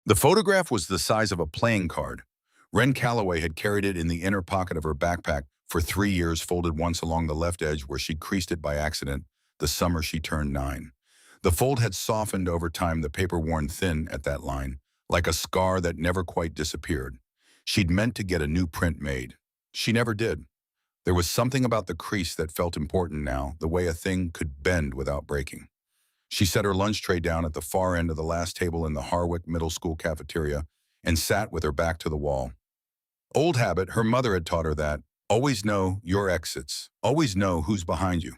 The photograph was the size of a playing card. Wren Calloway had carried it in the inner pocket of her backpack for 3 years, folded once along the left edge where she'd creased it by accident the summer she turned 9. The fold had softened over time, the paper worn thin at that line, like a scar that never quite disappeared. She'd meant to get a new print made. She never did. There was something about the crease that felt important now, the way a thing could bend without breaking. She set her lunch tray down at the far end of the last table in the Harwick Middle School cafeteria and sat with her back to the wall. Old habit, her mother had taught her that, always know your exits, always know who's behind you.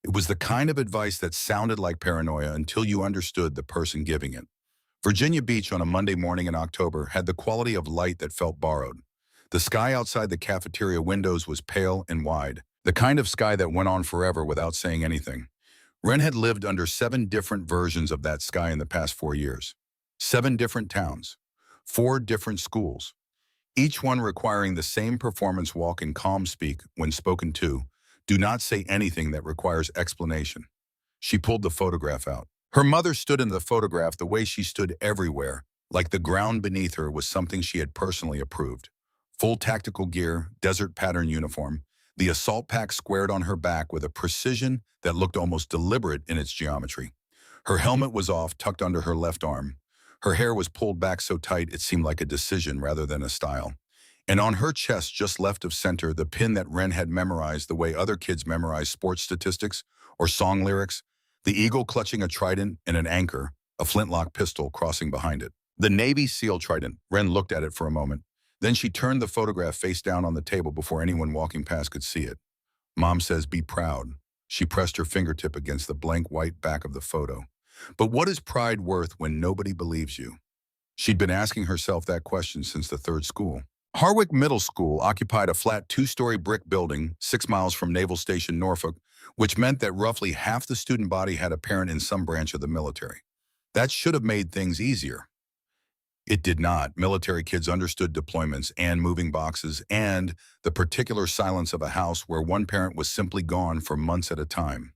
It was the kind of advice that sounded like paranoia until you understood the person giving it. Virginia Beach on a Monday morning in October had the quality of light that felt borrowed. The sky outside the cafeteria windows was pale and wide, the kind of sky that went on forever without saying anything. Wren had lived under 7 different versions of that sky in the past 4 years. 7 different towns, 4 different schools, each one requiring the same performance walk and calm speak when spoken to. Do not say anything that requires explanation. She pulled the photograph out. Her mother stood in the photograph the way she stood everywhere, like the ground beneath her was something she had personally approved. Full tactical gear, desert pattern uniform, the assault pack squared on her back with a precision that looked almost deliberate in its geometry. Her helmet was off, tucked under her left arm. Her hair was pulled back so tight it seemed like a decision rather than a style. And on her chest, just left of center, the pin that Wren had memorized the way other kids memorize sports statistics or song lyrics, the eagle clutching a trident and an anchor, a flintlock pistol crossing behind it. The Navy SEAL trident. Wren looked at it for a moment. Then she turned the photograph face down on the table before anyone walking past could see it. Mom says, be proud. She pressed her fingertip against the blank white back of the photo. But what is pride worth when nobody believes you? She'd been asking herself that question since the 3rd school. Harwick Middle School occupied a flat 2-story brick building 6 miles from Naval Station, Norfolk, which meant that roughly half the student body had a parent in some branch of the military. That should have made things easier. It did not. Military kids understood deployments and moving boxes and the particular silence of a house where one parent was simply gone for months at a time.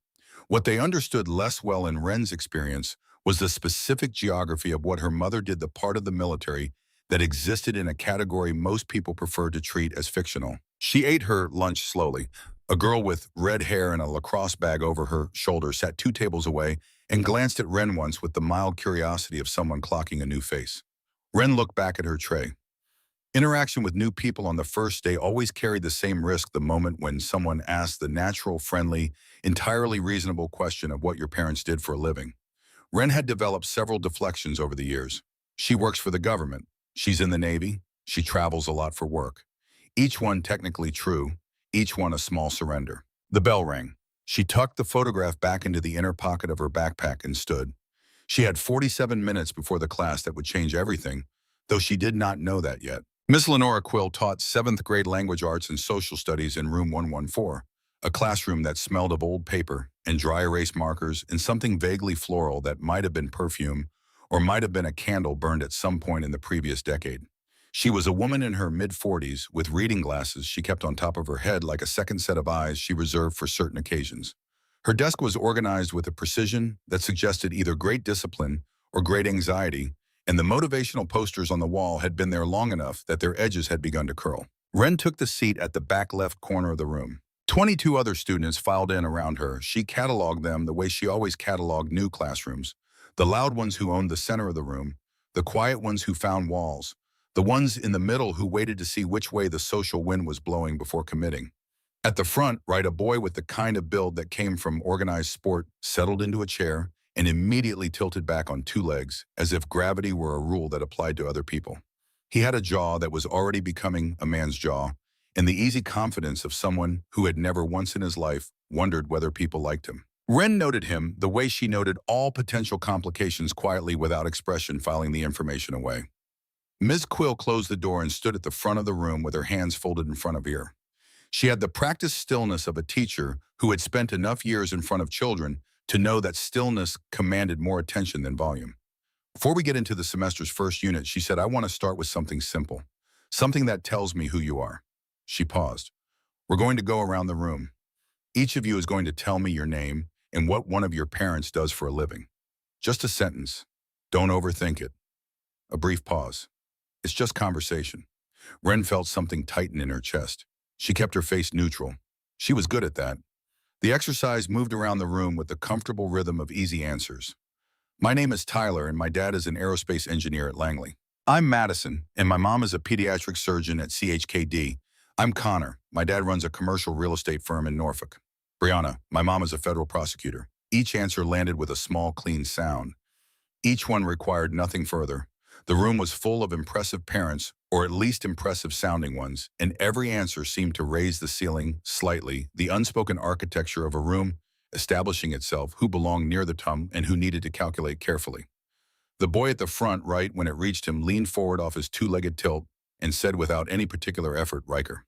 What they understood less well in Wren's experience was the specific geography of what her mother did, the part of the military that existed in a category most people preferred to treat as fictional. She ate her lunch slowly. A girl with red hair and a lacrosse bag over her shoulder sat 2 tables away and glanced at Wren once with the mild curiosity of someone clocking a new face. Wren looked back at her tray. Interaction with new people on the first day always carried the same risk the moment when someone asked the natural, friendly, entirely reasonable question of what your parents did for a living. Wren had developed several deflections over the years. She works for the government. She's in the Navy. She travels a lot for work. Each one technically true, each one a small surrender. The bell rang. She tucked the photograph back into the inner pocket of her backpack and stood. She had 47 minutes before the class that would change everything, though she did not know that yet. Miss Lenora Quill taught 7th grade language arts and social studies in room 114, a classroom that smelled of old paper and dry erase markers and something vaguely floral that might have been perfume or might have been a candle burned at some point in the previous decade. She was a woman in her mid-40s with reading glasses she kept on top of her head like a second set of eyes she reserved for certain occasions. Her desk was organized with a precision that suggested either great discipline or great anxiety, and the motivational posters on the wall had been there long enough that their edges had begun to curl. Wren took the seat at the back left corner of the room. 22 other students filed in around her. She cataloged them the way she always cataloged new classrooms. The loud ones who owned the center of the room, the quiet ones who found walls, the ones in the middle who waited to see which way the social wind was blowing before committing. At the front, right, a boy with the kind of build that came from organized sport settled into a chair and immediately tilted back on 2 legs, as if gravity were a rule that applied to other people. He had a jaw that was already becoming a man's jaw, and the easy confidence of someone who had never once in his life wondered whether people liked him. Wren noted him the way she noted all potential complications, quietly without expression, filing the information away. Ms. Quill closed the door and stood at the front of the room with her hands folded in front of ear. She had the practiced stillness of a teacher who had spent enough years in front of children to know that stillness commanded more attention than volume. Before we get into the semester's first unit, she said, I want to start with something simple, something that tells me who you are. She paused. We're going to go around the room. Each of you is going to tell me your name and what one of your parents does for a living. Just a sentence. Don't overthink it. A brief pause. It's just conversation. Ren felt something tighten in her chest. She kept her face neutral. She was good at that. The exercise moved around the room with the comfortable rhythm of easy answers. My name is Tyler, and my dad is an aerospace engineer at Langley. I'm Madison, and my mom is a pediatric surgeon at CHKD. I'm Connor. My dad runs a commercial real estate firm in Norfolk. Brianna, my mom is a federal prosecutor. Each answer landed with a small, clean sound. Each one required nothing further. The room was full of impressive parents, or at least impressive-sounding ones, and every answer seemed to raise the ceiling slightly, the unspoken architecture of a room establishing itself, who belonged near the tongue and who needed to calculate carefully. The boy at the front right when it reached him leaned forward off his two-legged tilt and said without any particular effort, Riker.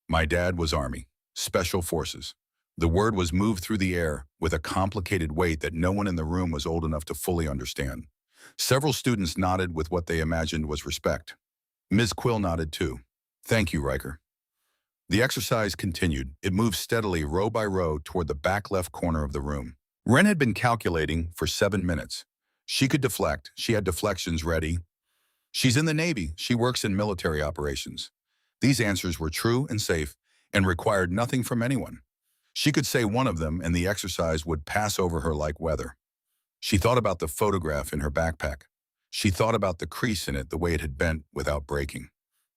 My dad was Army, Special Forces. The word was moved through the air with a complicated weight that no one in the room was old enough to fully understand. Several students nodded with what they imagined was respect. Ms. Quill nodded too. Thank you, Riker. The exercise continued. It moved steadily, row by row, toward the back left corner of the room. Ren had been calculating for 7 minutes. She could deflect. She had deflections ready. She's in the Navy. She works in military operations. These answers were true and safe and required nothing from anyone. She could say one of them and the exercise would pass over her like weather. She thought about the photograph in her backpack. She thought about the crease in it, the way it had bent without breaking.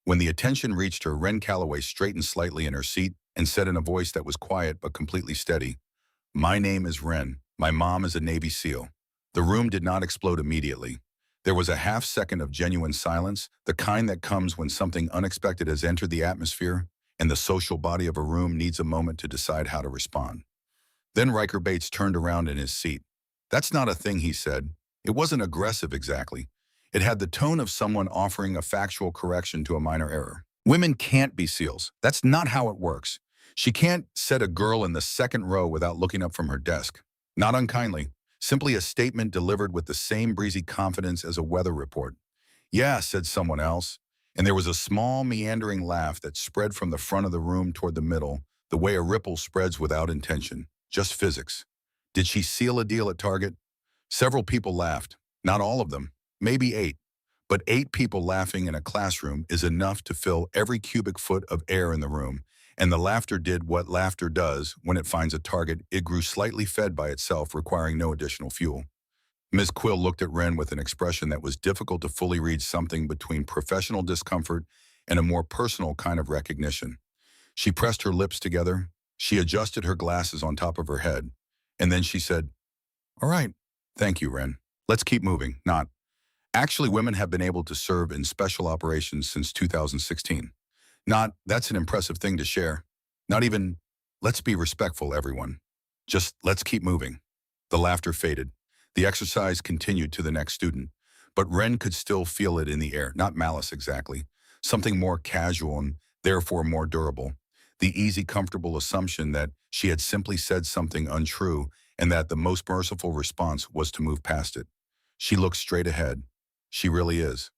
When the attention reached her, Ren Calloway straightened slightly in her seat and said in a voice that was quiet but completely steady, "My name is Ren. My mom is a Navy SEAL." The room did not explode immediately. There was a half-second of genuine silence, the kind that comes when something unexpected has entered the atmosphere and the social body of a room needs a moment to decide how to respond. Then Riker Bates turned around in his seat. "That's not a thing," he said. It wasn't aggressive exactly. It had the tone of someone offering a factual correction to a minor error. Women can't be SEALs. That's not how it works. She can't set a girl in the second row without looking up from her desk. Not unkindly, simply a statement delivered with the same breezy confidence as a weather report. "Yeah," said someone else, and there was a small meandering laugh that spread from the front of the room toward the middle, the way a ripple spreads without intention, just physics. Did she seal a deal at Target? Several people laughed. Not all of them. Maybe 8. But 8 people laughing in a classroom is enough to fill every cubic foot of air in the room, and the laughter did what laughter does when it finds a target. It grew slightly fed by itself, requiring no additional fuel. Ms. Quill looked at Ren with an expression that was difficult to fully read, something between professional discomfort and a more personal kind of recognition. She pressed her lips together. She adjusted her glasses on top of her head. And then she said, "All right, thank you, Ren. Let's keep moving." Not. Actually, women have been able to serve in special operations since 2016. Not, "That's an impressive thing to share." Not even, "Let's be respectful, everyone." Just, "Let's keep moving." The laughter faded. The exercise continued to the next student. But Ren could still feel it in the air, not malice exactly. Something more casual and therefore more durable. The easy, comfortable assumption that she had simply said something untrue and that the most merciful response was to move past it. She looked straight ahead. She really is.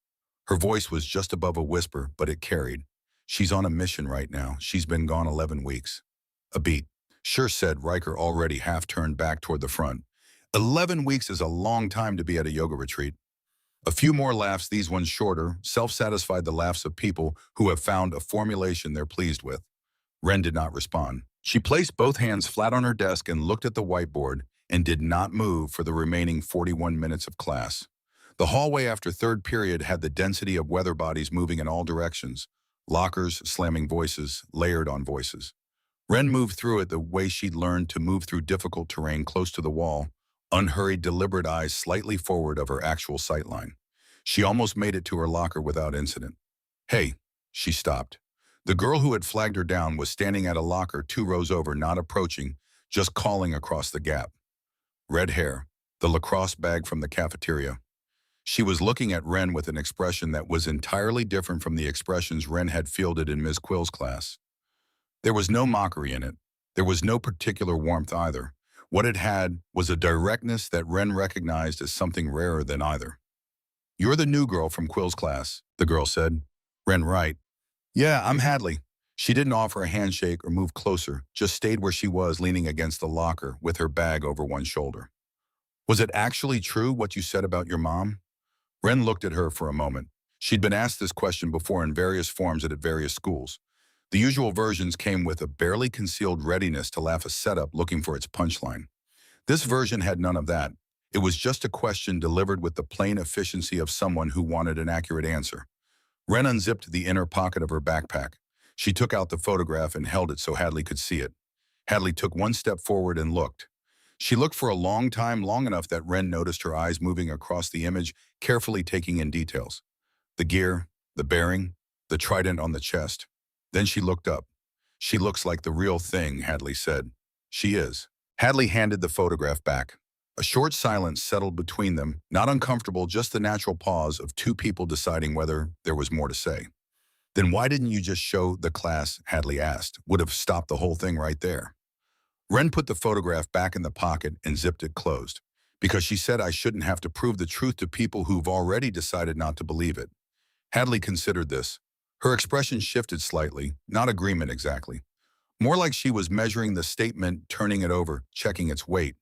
Her voice was just above a whisper, but it carried. She's on a mission right now. She's been gone 11 weeks. A beat. Sure, said Riker, already half turned back toward the front. 11 weeks is a long time to be at a yoga retreat. A few more laughs, these ones shorter, self-satisfied, the laughs of people who have found a formulation they're pleased with. Ren did not respond. She placed both hands flat on her desk and looked at the whiteboard and did not move for the remaining 41 minutes of class. The hallway after third period had the density of weather bodies moving in all directions, lockers, slamming voices, layered on voices. Ren moved through it the way she'd learned to move through difficult terrain, close to the wall, unhurried, deliberate, eyes slightly forward of her actual sight line. She almost made it to her locker without incident. "Hey," she stopped. The girl who had flagged her down was standing at a locker 2 rows over, not approaching, just calling across the gap. Red hair, the lacrosse bag from the cafeteria. She was looking at Ren with an expression that was entirely different from the expressions Ren had fielded in Ms. Quill's class. There was no mockery in it. There was no particular warmth either. What it had was a directness that Ren recognized as something rarer than either. "You're the new girl from Quill's class," the girl said. Ren, right. "Yeah, I'm Hadley." She didn't offer a handshake or move closer, just stayed where she was, leaning against the locker with her bag over one shoulder. "Was it actually true what you said about your mom?" Wren looked at her for a moment. She'd been asked this question before in various forms and at various schools. The usual versions came with a barely concealed readiness to laugh a setup looking for its punchline. This version had none of that. It was just a question delivered with the plain efficiency of someone who wanted an accurate answer. Wren unzipped the inner pocket of her backpack. She took out the photograph and held it so Hadley could see it. Hadley took one step forward and looked. She looked for a long time, long enough that Wren noticed her eyes moving across the image, carefully taking in details. The gear, the bearing, the trident on the chest. Then she looked up. "She looks like the real thing," Hadley said. "She is." Hadley handed the photograph back. A short silence settled between them, not uncomfortable, just the natural pause of two people deciding whether there was more to say. "Then why didn't you just show the class?" Hadley asked. "Would have stopped the whole thing right there." Wren put the photograph back in the pocket and zipped it closed. "Because she said I shouldn't have to prove the truth to people who've already decided not to believe it." Hadley considered this. Her expression shifted slightly, not agreement exactly. More like she was measuring the statement, turning it over, checking its weight.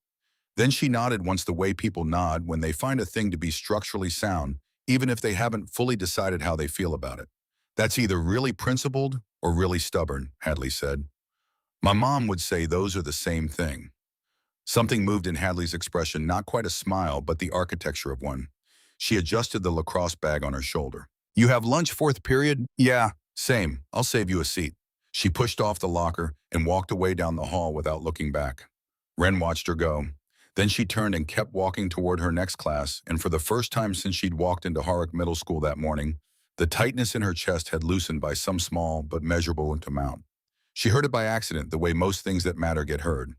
Then she nodded once the way people nod when they find a thing to be structurally sound, even if they haven't fully decided how they feel about it. "That's either really principled or really stubborn," Hadley said. "My mom would say those are the same thing." Something moved in Hadley's expression, not quite a smile, but the architecture of one. She adjusted the lacrosse bag on her shoulder. "You have lunch fourth period?" "Yeah, same. I'll save you a seat." She pushed off the locker and walked away down the hall without looking back. Wren watched her go. Then she turned and kept walking toward her next class, and for the first time since she'd walked into Horrock Middle School that morning, the tightness in her chest had loosened by some small but measurable amount. She heard it by accident, the way most things that matter get heard.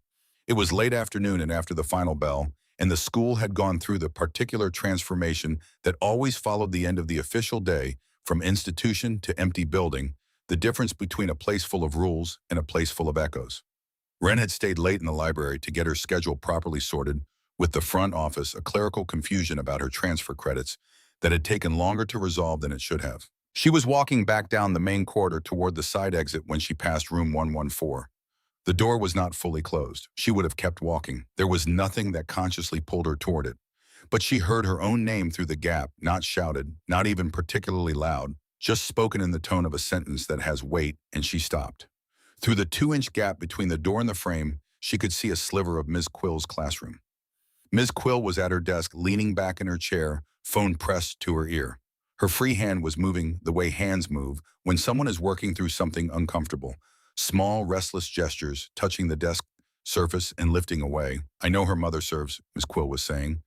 It was late afternoon and after the final bell, and the school had gone through the particular transformation that always followed the end of the official day, from institution to empty building, the difference between a place full of rules and a place full of echoes. Wren had stayed late in the library to get her schedule properly sorted, with the front office a clerical confusion about her transfer credits that had taken longer to resolve than it should have. She was walking back down the main corridor toward the side exit when she passed room 114. The door was not fully closed. She would have kept walking. There was nothing that consciously pulled her toward it. But she heard her own name through the gap, not shouted, not even particularly loud, just spoken in the tone of a sentence that has weight, and she stopped. Through the 2-inch gap between the door and the frame, she could see a sliver of Ms. Quill's classroom. Ms. Quill was at her desk, leaning back in her chair, phone pressed to her ear. Her free hand was moving the way hands move when someone is working through something uncomfortable. Small, restless gestures, touching the desk surface and lifting away. "I know her mother serves," Ms. Quill was saying.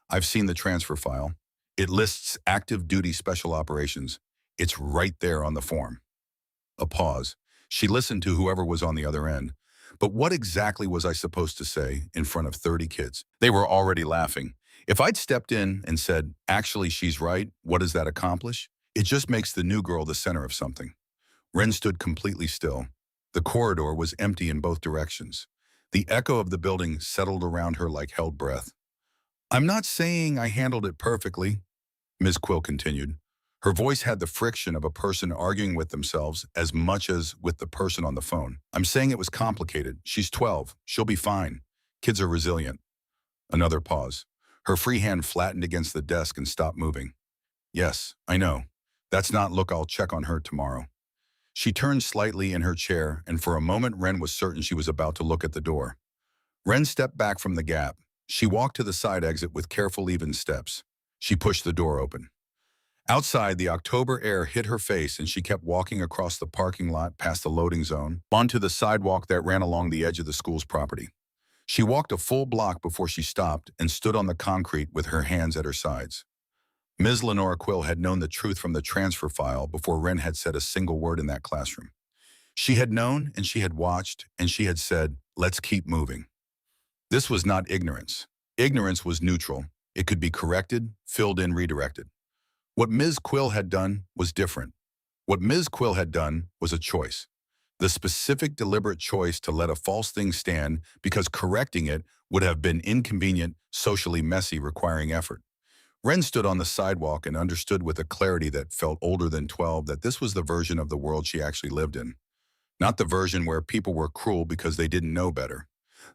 "I've seen the transfer file. It lists active duty special operations. It's right there on the form." A pause. She listened to whoever was on the other end. "But what exactly was I supposed to say in front of 30 kids? They were already laughing. If I'd stepped in and said, 'Actually, she's right,' what does that accomplish? It just makes the new girl the center of something." Wren stood completely still. The corridor was empty in both directions. The echo of the building settled around her like held breath. "I'm not saying I handled it perfectly," Ms. Quill continued. Her voice had the friction of a person arguing with themselves as much as with the person on the phone. "I'm saying it was complicated. She's 12. She'll be fine. Kids are resilient." Another pause. Her free hand flattened against the desk and stopped moving. "Yes, I know. That's not look, I'll check on her tomorrow." She turned slightly in her chair, and for a moment Wren was certain she was about to look at the door. Wren stepped back from the gap. She walked to the side exit with careful, even steps. She pushed the door open. Outside, the October air hit her face, and she kept walking across the parking lot past the loading zone, onto the sidewalk that ran along the edge of the school's property. She walked a full block before she stopped and stood on the concrete with her hands at her sides. Ms. Lenora Quill had known the truth from the transfer file before Wren had said a single word in that classroom. She had known, and she had watched, and she had said, "Let's keep moving." This was not ignorance. Ignorance was neutral. It could be corrected, filled in, redirected. What Ms. Quill had done was different. What Ms. Quill had done was a choice. The specific, deliberate choice to let a false thing stand because correcting it would have been inconvenient, socially messy, requiring effort. Wren stood on the sidewalk and understood with a clarity that felt older than 12 that this was the version of the world she actually lived in. Not the version where people were cruel because they didn't know better.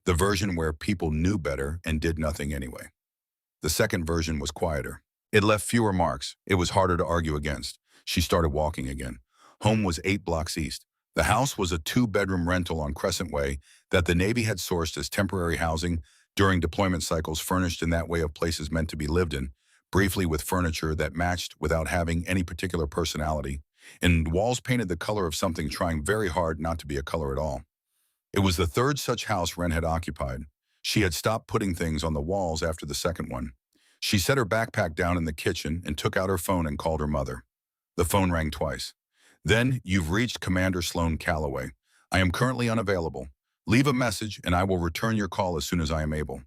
The version where people knew better and did nothing anyway. The second version was quieter. It left fewer marks. It was harder to argue against. She started walking again. Home was 8 blocks east. The house was a 2-bedroom rental on Crescent Way that the Navy had sourced as temporary housing during deployment cycles, furnished in that way of places meant to be lived in, briefly with furniture that matched without having any particular personality, and walls painted the color of something trying very hard not to be a color at all. It was the third such house Wren had occupied. She had stopped putting things on the walls after the second one. She set her backpack down in the kitchen and took out her phone and called her mother. The phone rang twice. "Then, you've reached Commander Sloan Calloway. I am currently unavailable. Leave a message and I will return your call as soon as I am able."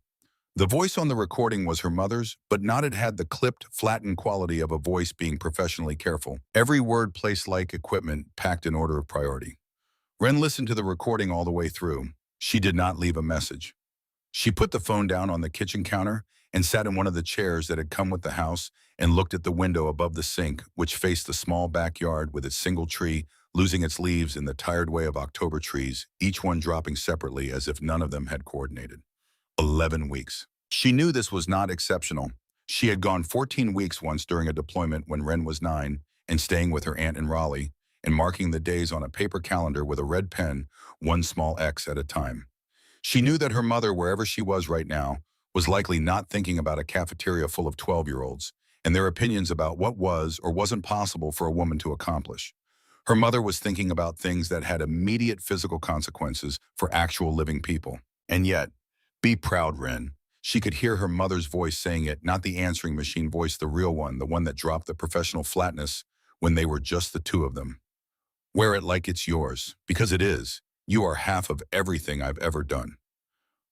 The voice on the recording was her mother's, but not it had the clipped, flattened quality of a voice being professionally careful. Every word placed like equipment, packed in order of priority. Wren listened to the recording all the way through. She did not leave a message. She put the phone down on the kitchen counter and sat in one of the chairs that had come with the house and looked at the window above the sink, which faced the small backyard with its single tree losing its leaves in the tired way of October trees, each one dropping separately as if none of them had coordinated. 11 weeks. She knew this was not exceptional. She had gone 14 weeks once during a deployment when Wren was 9 and staying with her aunt in Raleigh and marking the days on a paper calendar with a red pen, one small X at a time. She knew that her mother, wherever she was right now, was likely not thinking about a cafeteria full of 12-year-olds and their opinions about what was or wasn't possible for a woman to accomplish. Her mother was thinking about things that had immediate physical consequences for actual living people. And yet, be proud, Wren. She could hear her mother's voice saying it, not the answering machine voice, the real one, the one that dropped the professional flatness when they were just the two of them. Wear it like it's yours, because it is. You are half of everything I've ever done.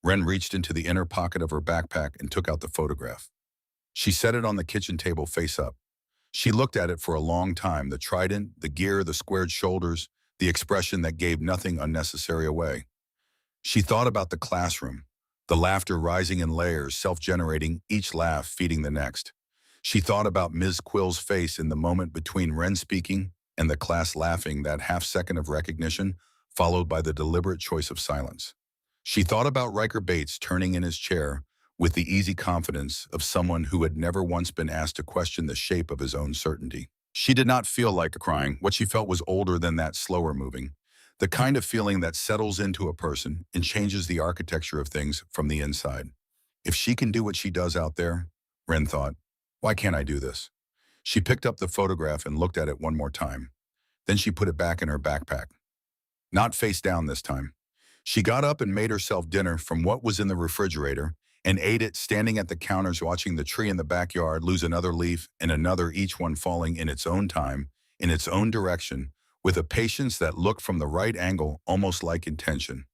Wren reached into the inner pocket of her backpack and took out the photograph. She set it on the kitchen table face up. She looked at it for a long time, the trident, the gear, the squared shoulders, the expression that gave nothing unnecessary away. She thought about the classroom, the laughter rising in layers, self-generating, each laugh feeding the next. She thought about Ms. Quill's face in the moment between Wren speaking and the class laughing, that half-second of recognition, followed by the deliberate choice of silence. She thought about Riker Bates turning in his chair with the easy confidence of someone who had never once been asked to question the shape of his own certainty. She did not feel like crying. What she felt was older than that, slower moving. The kind of feeling that settles into a person and changes the architecture of things from the inside. If she can do what she does out there, Wren thought, why can't I do this? She picked up the photograph and looked at it one more time. Then she put it back in her backpack. Not face down this time. She got up and made herself dinner from what was in the refrigerator and ate it standing at the counters, watching the tree in the backyard lose another leaf and another, each one falling in its own time, in its own direction, with a patience that looked from the right angle almost like intention.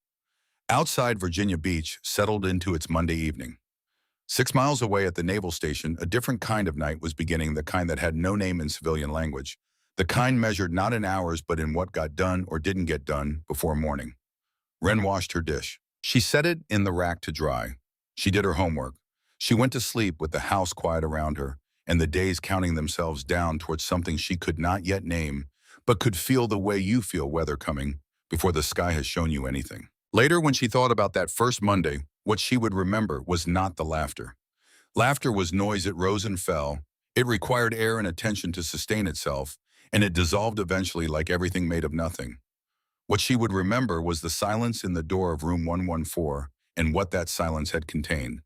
Outside Virginia Beach settled into its Monday evening. 6 miles away at the naval station, a different kind of night was beginning, the kind that had no name in civilian language, the kind measured not in hours but in what got done or didn't get done before morning. Wren washed her dish. She set it in the rack to dry. She did her homework. She went to sleep with the house quiet around her and the days counting themselves down towards something she could not yet name, but could feel the way you feel weather coming before the sky has shown you anything. Later, when she thought about that first Monday, what she would remember was not the laughter. Laughter was noise. It rose and fell. It required air and attention to sustain itself, and it dissolved eventually like everything made of nothing. What she would remember was the silence in the door of room 114 and what that silence had contained.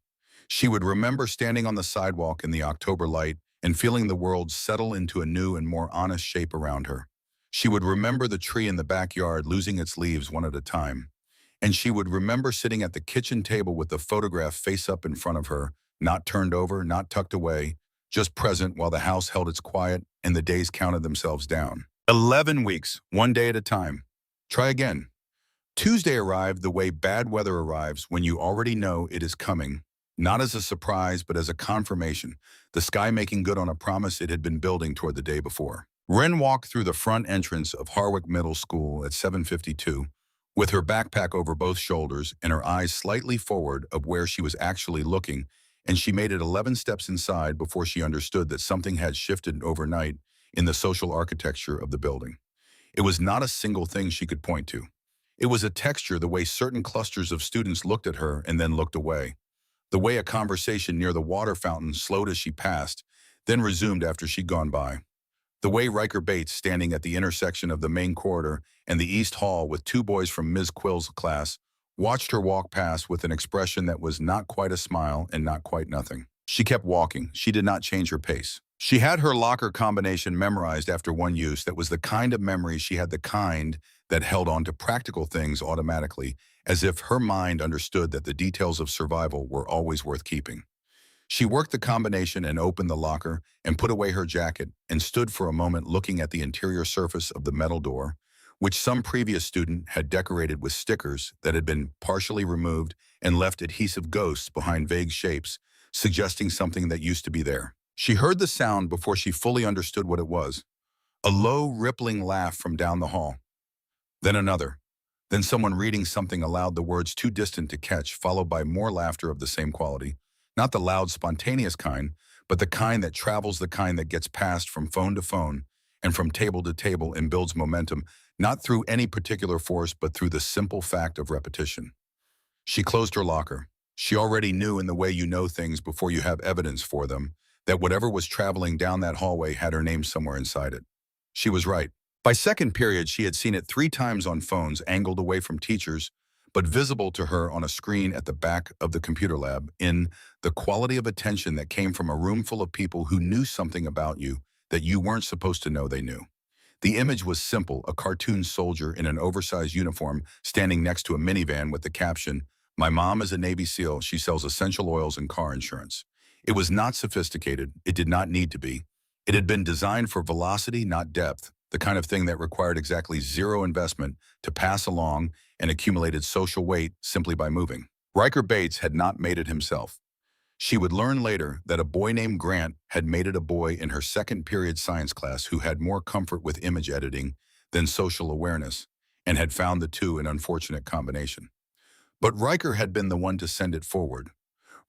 She would remember standing on the sidewalk in the October light and feeling the world settle into a new and more honest shape around her. She would remember the tree in the backyard losing its leaves one at a time. And she would remember sitting at the kitchen table with the photograph face up in front of her, not turned over, not tucked away, just present while the house held its quiet and the days counted themselves down. 11 weeks, one day at a time. Try again. Tuesday arrived the way bad weather arrives, when you already know it is coming, not as a surprise but as a confirmation, the sky making good on a promise it had been building toward the day before. Wren walked through the front entrance of Harwick Middle School at 7:52, with her backpack over both shoulders and her eyes slightly forward of where she was actually looking, and she made it 11 steps inside before she understood that something had shifted overnight in the social architecture of the building. It was not a single thing she could point to. It was a texture, the way certain clusters of students looked at her and then looked away, the way a conversation near the water fountain slowed as she passed, then resumed after she'd gone by. The way Riker Bates, standing at the intersection of the main corridor and the East Hall with two boys from Ms. Quill's class, watched her walk past with an expression that was not quite a smile and not quite nothing. She kept walking. She did not change her pace. She had her locker combination memorized after one use. That was the kind of memory she had, the kind that held on to practical things automatically, as if her mind understood that the details of survival were always worth keeping. She worked the combination and opened the locker and put away her jacket and stood for a moment looking at the interior surface of the metal door, which some previous student had decorated with stickers that had been partially removed and left adhesive ghosts behind vague shapes, suggesting something that used to be there. She heard the sound before she fully understood what it was. A low, rippling laugh from down the hall. Then another. Then someone reading something aloud, the words too distant to catch, followed by more laughter of the same quality. Not the loud, spontaneous kind, but the kind that travels, the kind that gets passed from phone to phone and from table to table and builds momentum, not through any particular force, but through the simple fact of repetition. She closed her locker. She already knew, in the way you know things before you have evidence for them, that whatever was traveling down that hallway had her name somewhere inside it. She was right. By second period, she had seen it 3 times on phones angled away from teachers, but visible to her on a screen at the back of the computer lab, in the quality of attention that came from a room full of people who knew something about you that you weren't supposed to know they knew. The image was simple: a cartoon soldier in an oversized uniform standing next to a minivan with the caption, "My mom is a Navy SEAL. She sells essential oils and car insurance." It was not sophisticated. It did not need to be. It had been designed for velocity, not depth, the kind of thing that required exactly zero investment to pass along and accumulated social weight simply by moving. Riker Bates had not made it himself. She would learn later that a boy named Grant had made it, a boy in her second period science class who had more comfort with image editing than social awareness, and had found the two an unfortunate combination. But Riker had been the one to send it forward.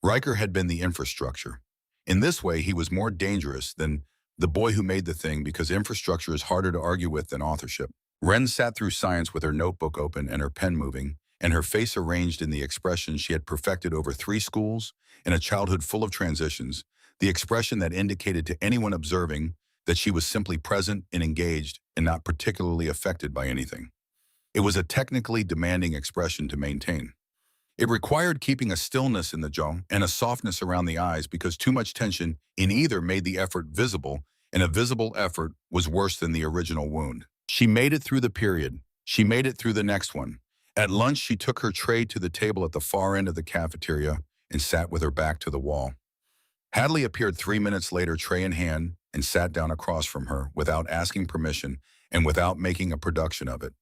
Riker had been the infrastructure. In this way, he was more dangerous than the boy who made the thing, because infrastructure is harder to argue with than authorship. Wren sat through science with her notebook open and her pen moving, and her face arranged in the expression she had perfected over 3 schools in a childhood full of transitions, the expression that indicated to anyone observing that she was simply present and engaged and not particularly affected by anything. It was a technically demanding expression to maintain. It required keeping a stillness in the jaw and a softness around the eyes, because too much tension in either made the effort visible, and a visible effort was worse than the original wound. She made it through the period. She made it through the next one. At lunch, she took her tray to the table at the far end of the cafeteria and sat with her back to the wall. Hadley appeared 3 minutes later, tray in hand, and sat down across from her without asking permission and without making a production of it.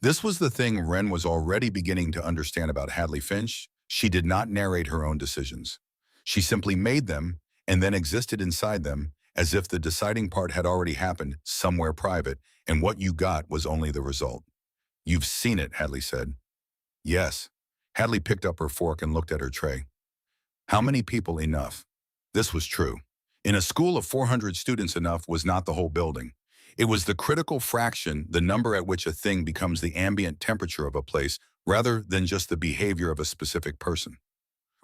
This was the thing Wren was already beginning to understand about Hadley Finch. She did not narrate her own decisions. She simply made them and then existed inside them, as if the deciding part had already happened somewhere private, and what you got was only the result. "You've seen it," Hadley said. "Yes." Hadley picked up her fork and looked at her tray. "How many people enough?" This was true. In a school of 400 students, enough was not the whole building. It was the critical fraction, the number at which a thing becomes the ambient temperature of a place, rather than just the behavior of a specific person.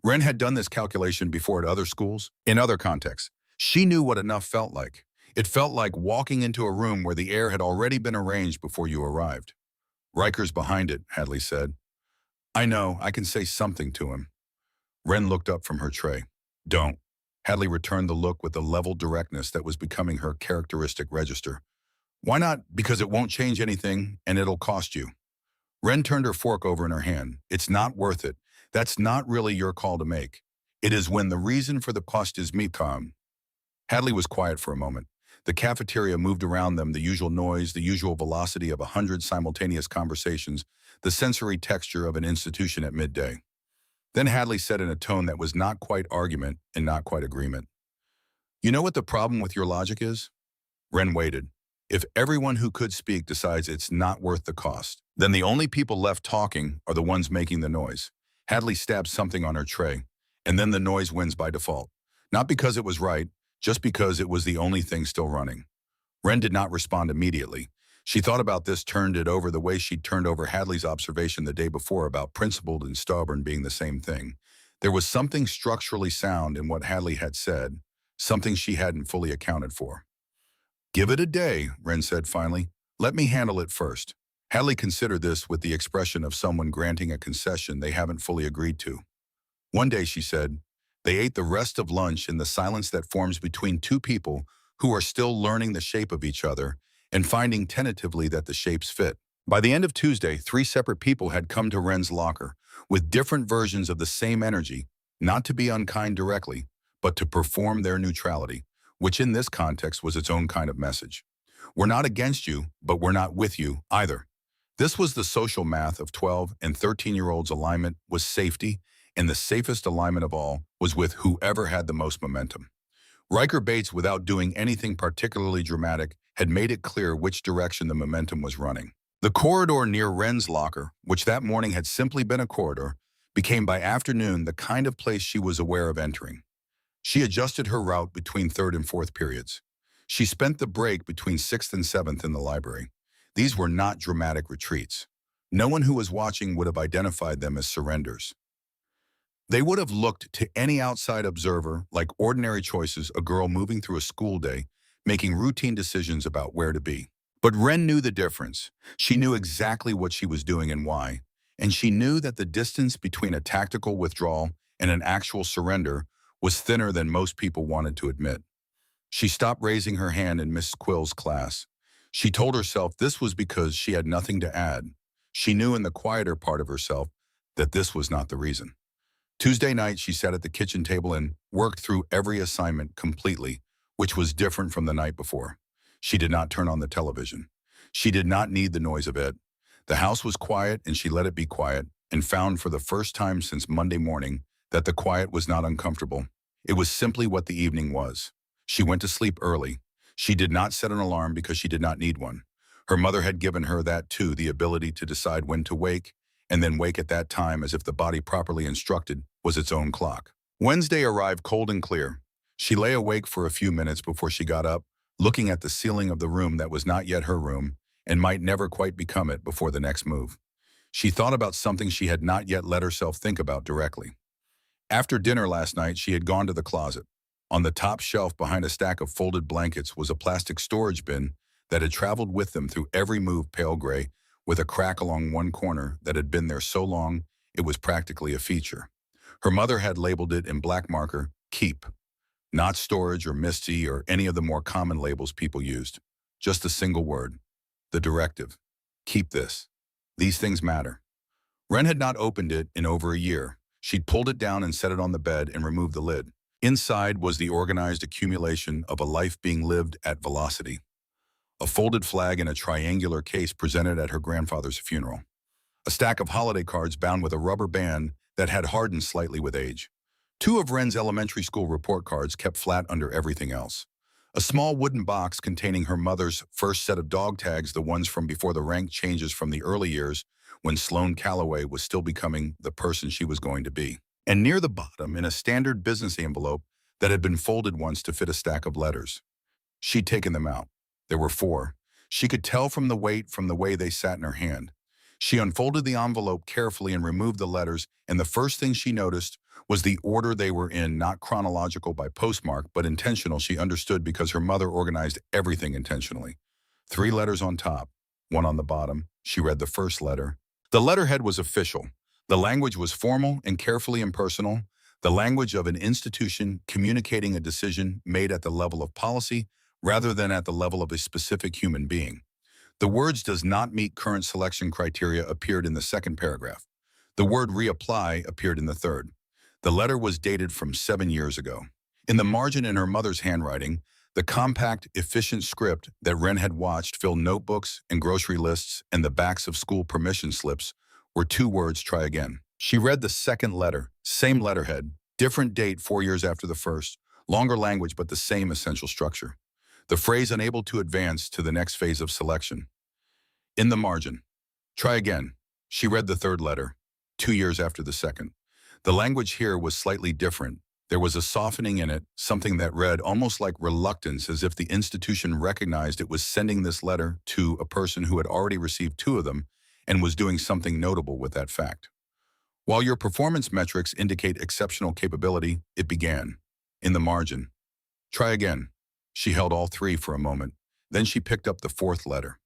Wren had done this calculation before at other schools, in other contexts. She knew what enough felt like. It felt like walking into a room where the air had already been arranged before you arrived. "Riker's behind it," Hadley said. "I know, I can say something to him." Wren looked up from her tray. "Don't." Hadley returned the look with the level directness that was becoming her characteristic register. "Why not?" "Because it won't change anything, and it'll cost you." Wren turned her fork over in her hand. "It's not worth it. That's not really your call to make. It is when the reason for the cost is me." Calm. Hadley was quiet for a moment. The cafeteria moved around them, the usual noise, the usual velocity of 100 simultaneous conversations, the sensory texture of an institution at midday. Then Hadley said in a tone that was not quite argument and not quite agreement, "You know what the problem with your logic is?" Wren waited. "If everyone who could speak decides it's not worth the cost, then the only people left talking are the ones making the noise." Hadley stabbed something on her tray, "and then the noise wins by default. Not because it was right, just because it was the only thing still running." Wren did not respond immediately. She thought about this, turned it over the way she'd turned over Hadley's observation the day before about principled and stubborn being the same thing. There was something structurally sound in what Hadley had said, something she hadn't fully accounted for. "Give it a day," Wren said finally. "Let me handle it first." Hadley considered this with the expression of someone granting a concession they haven't fully agreed to. One day, she said, they ate the rest of lunch in the silence that forms between two people who are still learning the shape of each other and finding tentatively that the shapes fit. By the end of Tuesday, three separate people had come to Wren's locker with different versions of the same energy, not to be unkind directly, but to perform their neutrality, which in this context was its own kind of message. We're not against you, but we're not with you either. This was the social math of 12 and 13-year-olds' alignment was safety, and the safest alignment of all was with whoever had the most momentum. Riker Bates, without doing anything particularly dramatic, had made it clear which direction the momentum was running. The corridor near Wren's locker, which that morning had simply been a corridor, became by afternoon the kind of place she was aware of entering. She adjusted her route between third and fourth periods. She spent the break between sixth and seventh in the library. These were not dramatic retreats. No one who was watching would have identified them as surrenders. They would have looked to any outside observer like ordinary choices, a girl moving through a school day, making routine decisions about where to be. But Wren knew the difference. She knew exactly what she was doing and why, and she knew that the distance between a tactical withdrawal and an actual surrender was thinner than most people wanted to admit. She stopped raising her hand in Miss Quill's class. She told herself this was because she had nothing to add. She knew in the quieter part of herself that this was not the reason. Tuesday night, she sat at the kitchen table and worked through every assignment completely, which was different from the night before. She did not turn on the television. She did not need the noise of it. The house was quiet, and she let it be quiet, and found for the first time since Monday morning that the quiet was not uncomfortable. It was simply what the evening was. She went to sleep early. She did not set an alarm because she did not need one. Her mother had given her that too, the ability to decide when to wake, and then wake at that time as if the body properly instructed was its own clock. Wednesday arrived cold and clear. She lay awake for a few minutes before she got up, looking at the ceiling of the room that was not yet her room and might never quite become it before the next move. She thought about something she had not yet let herself think about directly. After dinner last night, she had gone to the closet. On the top shelf behind a stack of folded blankets was a plastic storage bin that had traveled with them through every move, pale gray, with a crack along one corner that had been there so long it was practically a feature. Her mother had labeled it in black marker, keep. Not storage or misty or any of the more common labels people used. Just a single word. The directive. Keep this. These things matter. Wren had not opened it in over a year. She'd pulled it down and set it on the bed and removed the lid. Inside was the organized accumulation of a life being lived at velocity. A folded flag in a triangular case presented at her grandfather's funeral. A stack of holiday cards bound with a rubber band that had hardened slightly with age. Two of Wren's elementary school report cards kept flat under everything else. A small wooden box containing her mother's first set of dog tags, the ones from before the rank changes from the early years when Sloane Calloway was still becoming the person she was going to be. And near the bottom, in a standard business envelope that had been folded once to fit a stack of letters. She'd taken them out. There were 4. She could tell from the weight from the way they sat in her hand. She unfolded the envelope carefully and removed the letters, and the first thing she noticed was the order they were in, not chronological by postmark, but intentional, she understood, because her mother organized everything intentionally. 3 letters on top, 1 on the bottom. She read the first letter. The letterhead was official. The language was formal and carefully impersonal, the language of an institution communicating a decision made at the level of policy rather than at the level of a specific human being. The words "does not meet current selection criteria" appeared in the second paragraph. The word "reapply" appeared in the third. The letter was dated from 7 years ago. In the margin, in her mother's handwriting, the compact, efficient script that Wren had watched fill notebooks and grocery lists and the backs of school permission slips were 2 words: try again. She read the second letter, same letterhead, different date 4 years after the first, longer language but the same essential structure. The phrase "unable to advance to the next phase of selection." In the margin, try again. She read the third letter, 2 years after the second. The language here was slightly different. There was a softening in it, something that read almost like reluctance, as if the institution recognized it was sending this letter to a person who had already received 2 of them and was doing something notable with that fact. While your performance metrics indicate exceptional capability, it began. In the margin, Try again. She held all three for a moment. Then she picked up the fourth letter.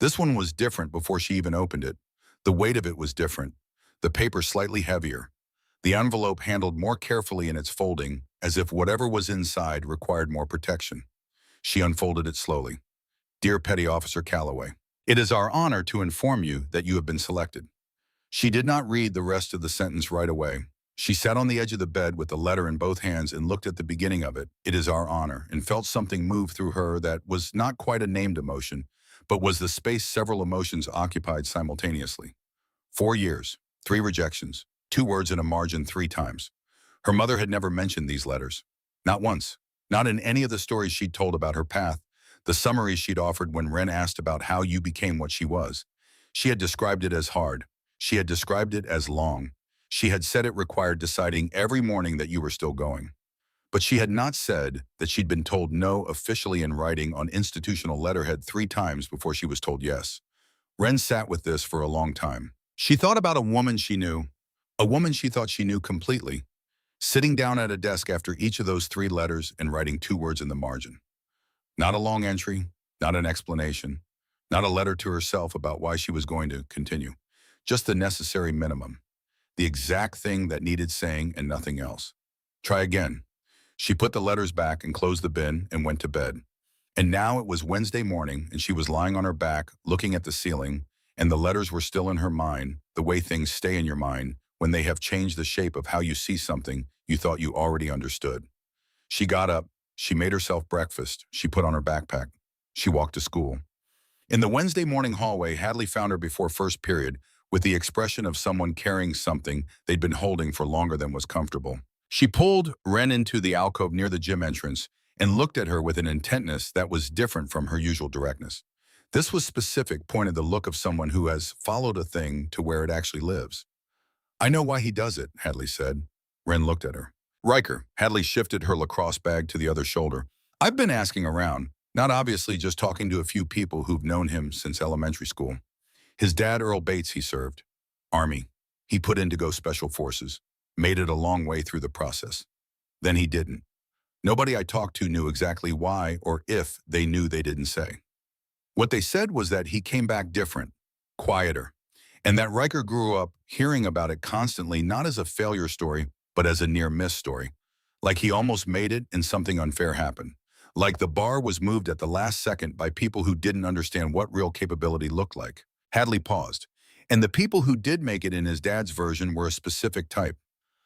This one was different before she even opened it. The weight of it was different. The paper slightly heavier. The envelope handled more carefully in its folding, as if whatever was inside required more protection. She unfolded it slowly. Dear Petty Officer Calloway, it is our honor to inform you that you have been selected. She did not read the rest of the sentence right away. She sat on the edge of the bed with the letter in both hands and looked at the beginning of it, it is our honor, and felt something move through her that was not quite a named emotion, but was the space several emotions occupied simultaneously. 4 years, 3 rejections, 2 words in a margin 3 times. Her mother had never mentioned these letters. Not once. Not in any of the stories she'd told about her path, the summaries she'd offered when Wren asked about how you became what she was. She had described it as hard. She had described it as long. She had said it required deciding every morning that you were still going. But she had not said that she'd been told no officially in writing on institutional letterhead 3 times before she was told yes. Wren sat with this for a long time. She thought about a woman she knew, a woman she thought she knew completely, sitting down at a desk after each of those 3 letters and writing 2 words in the margin. Not a long entry, not an explanation, not a letter to herself about why she was going to continue. Just the necessary minimum. The exact thing that needed saying and nothing else. Try again. She put the letters back and closed the bin and went to bed. And now it was Wednesday morning and she was lying on her back, looking at the ceiling, and the letters were still in her mind, the way things stay in your mind when they have changed the shape of how you see something you thought you already understood. She got up, she made herself breakfast, she put on her backpack. She walked to school. In the Wednesday morning hallway, Hadley found her before first period, with the expression of someone carrying something they'd been holding for longer than was comfortable. She pulled Wren into the alcove near the gym entrance and looked at her with an intentness that was different from her usual directness. This was specific, pointed the look of someone who has followed a thing to where it actually lives. I know why he does it, Hadley said. Wren looked at her. Riker, Hadley shifted her lacrosse bag to the other shoulder. I've been asking around, not obviously just talking to a few people who've known him since elementary school. His dad, Earl Bates, he served. Army. He put in to go Special Forces. Made it a long way through the process. Then he didn't. Nobody I talked to knew exactly why or if they knew they didn't say. What they said was that he came back different, quieter, and that Riker grew up hearing about it constantly, not as a failure story, but as a near-miss story. Like he almost made it and something unfair happened. Like the bar was moved at the last second by people who didn't understand what real capability looked like. Hadley paused. And the people who did make it in his dad's version were a specific type.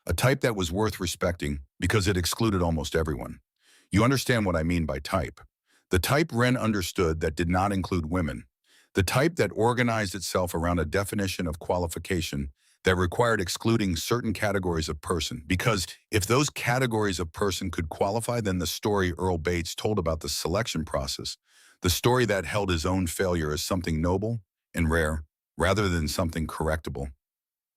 A type that was worth respecting because it excluded almost everyone. You understand what I mean by type. The type Wren understood that did not include women. The type that organized itself around a definition of qualification that required excluding certain categories of person. Because if those categories of person could qualify, then the story Earl Bates told about the selection process, the story that held his own failure as something noble and rare, rather than something correctable,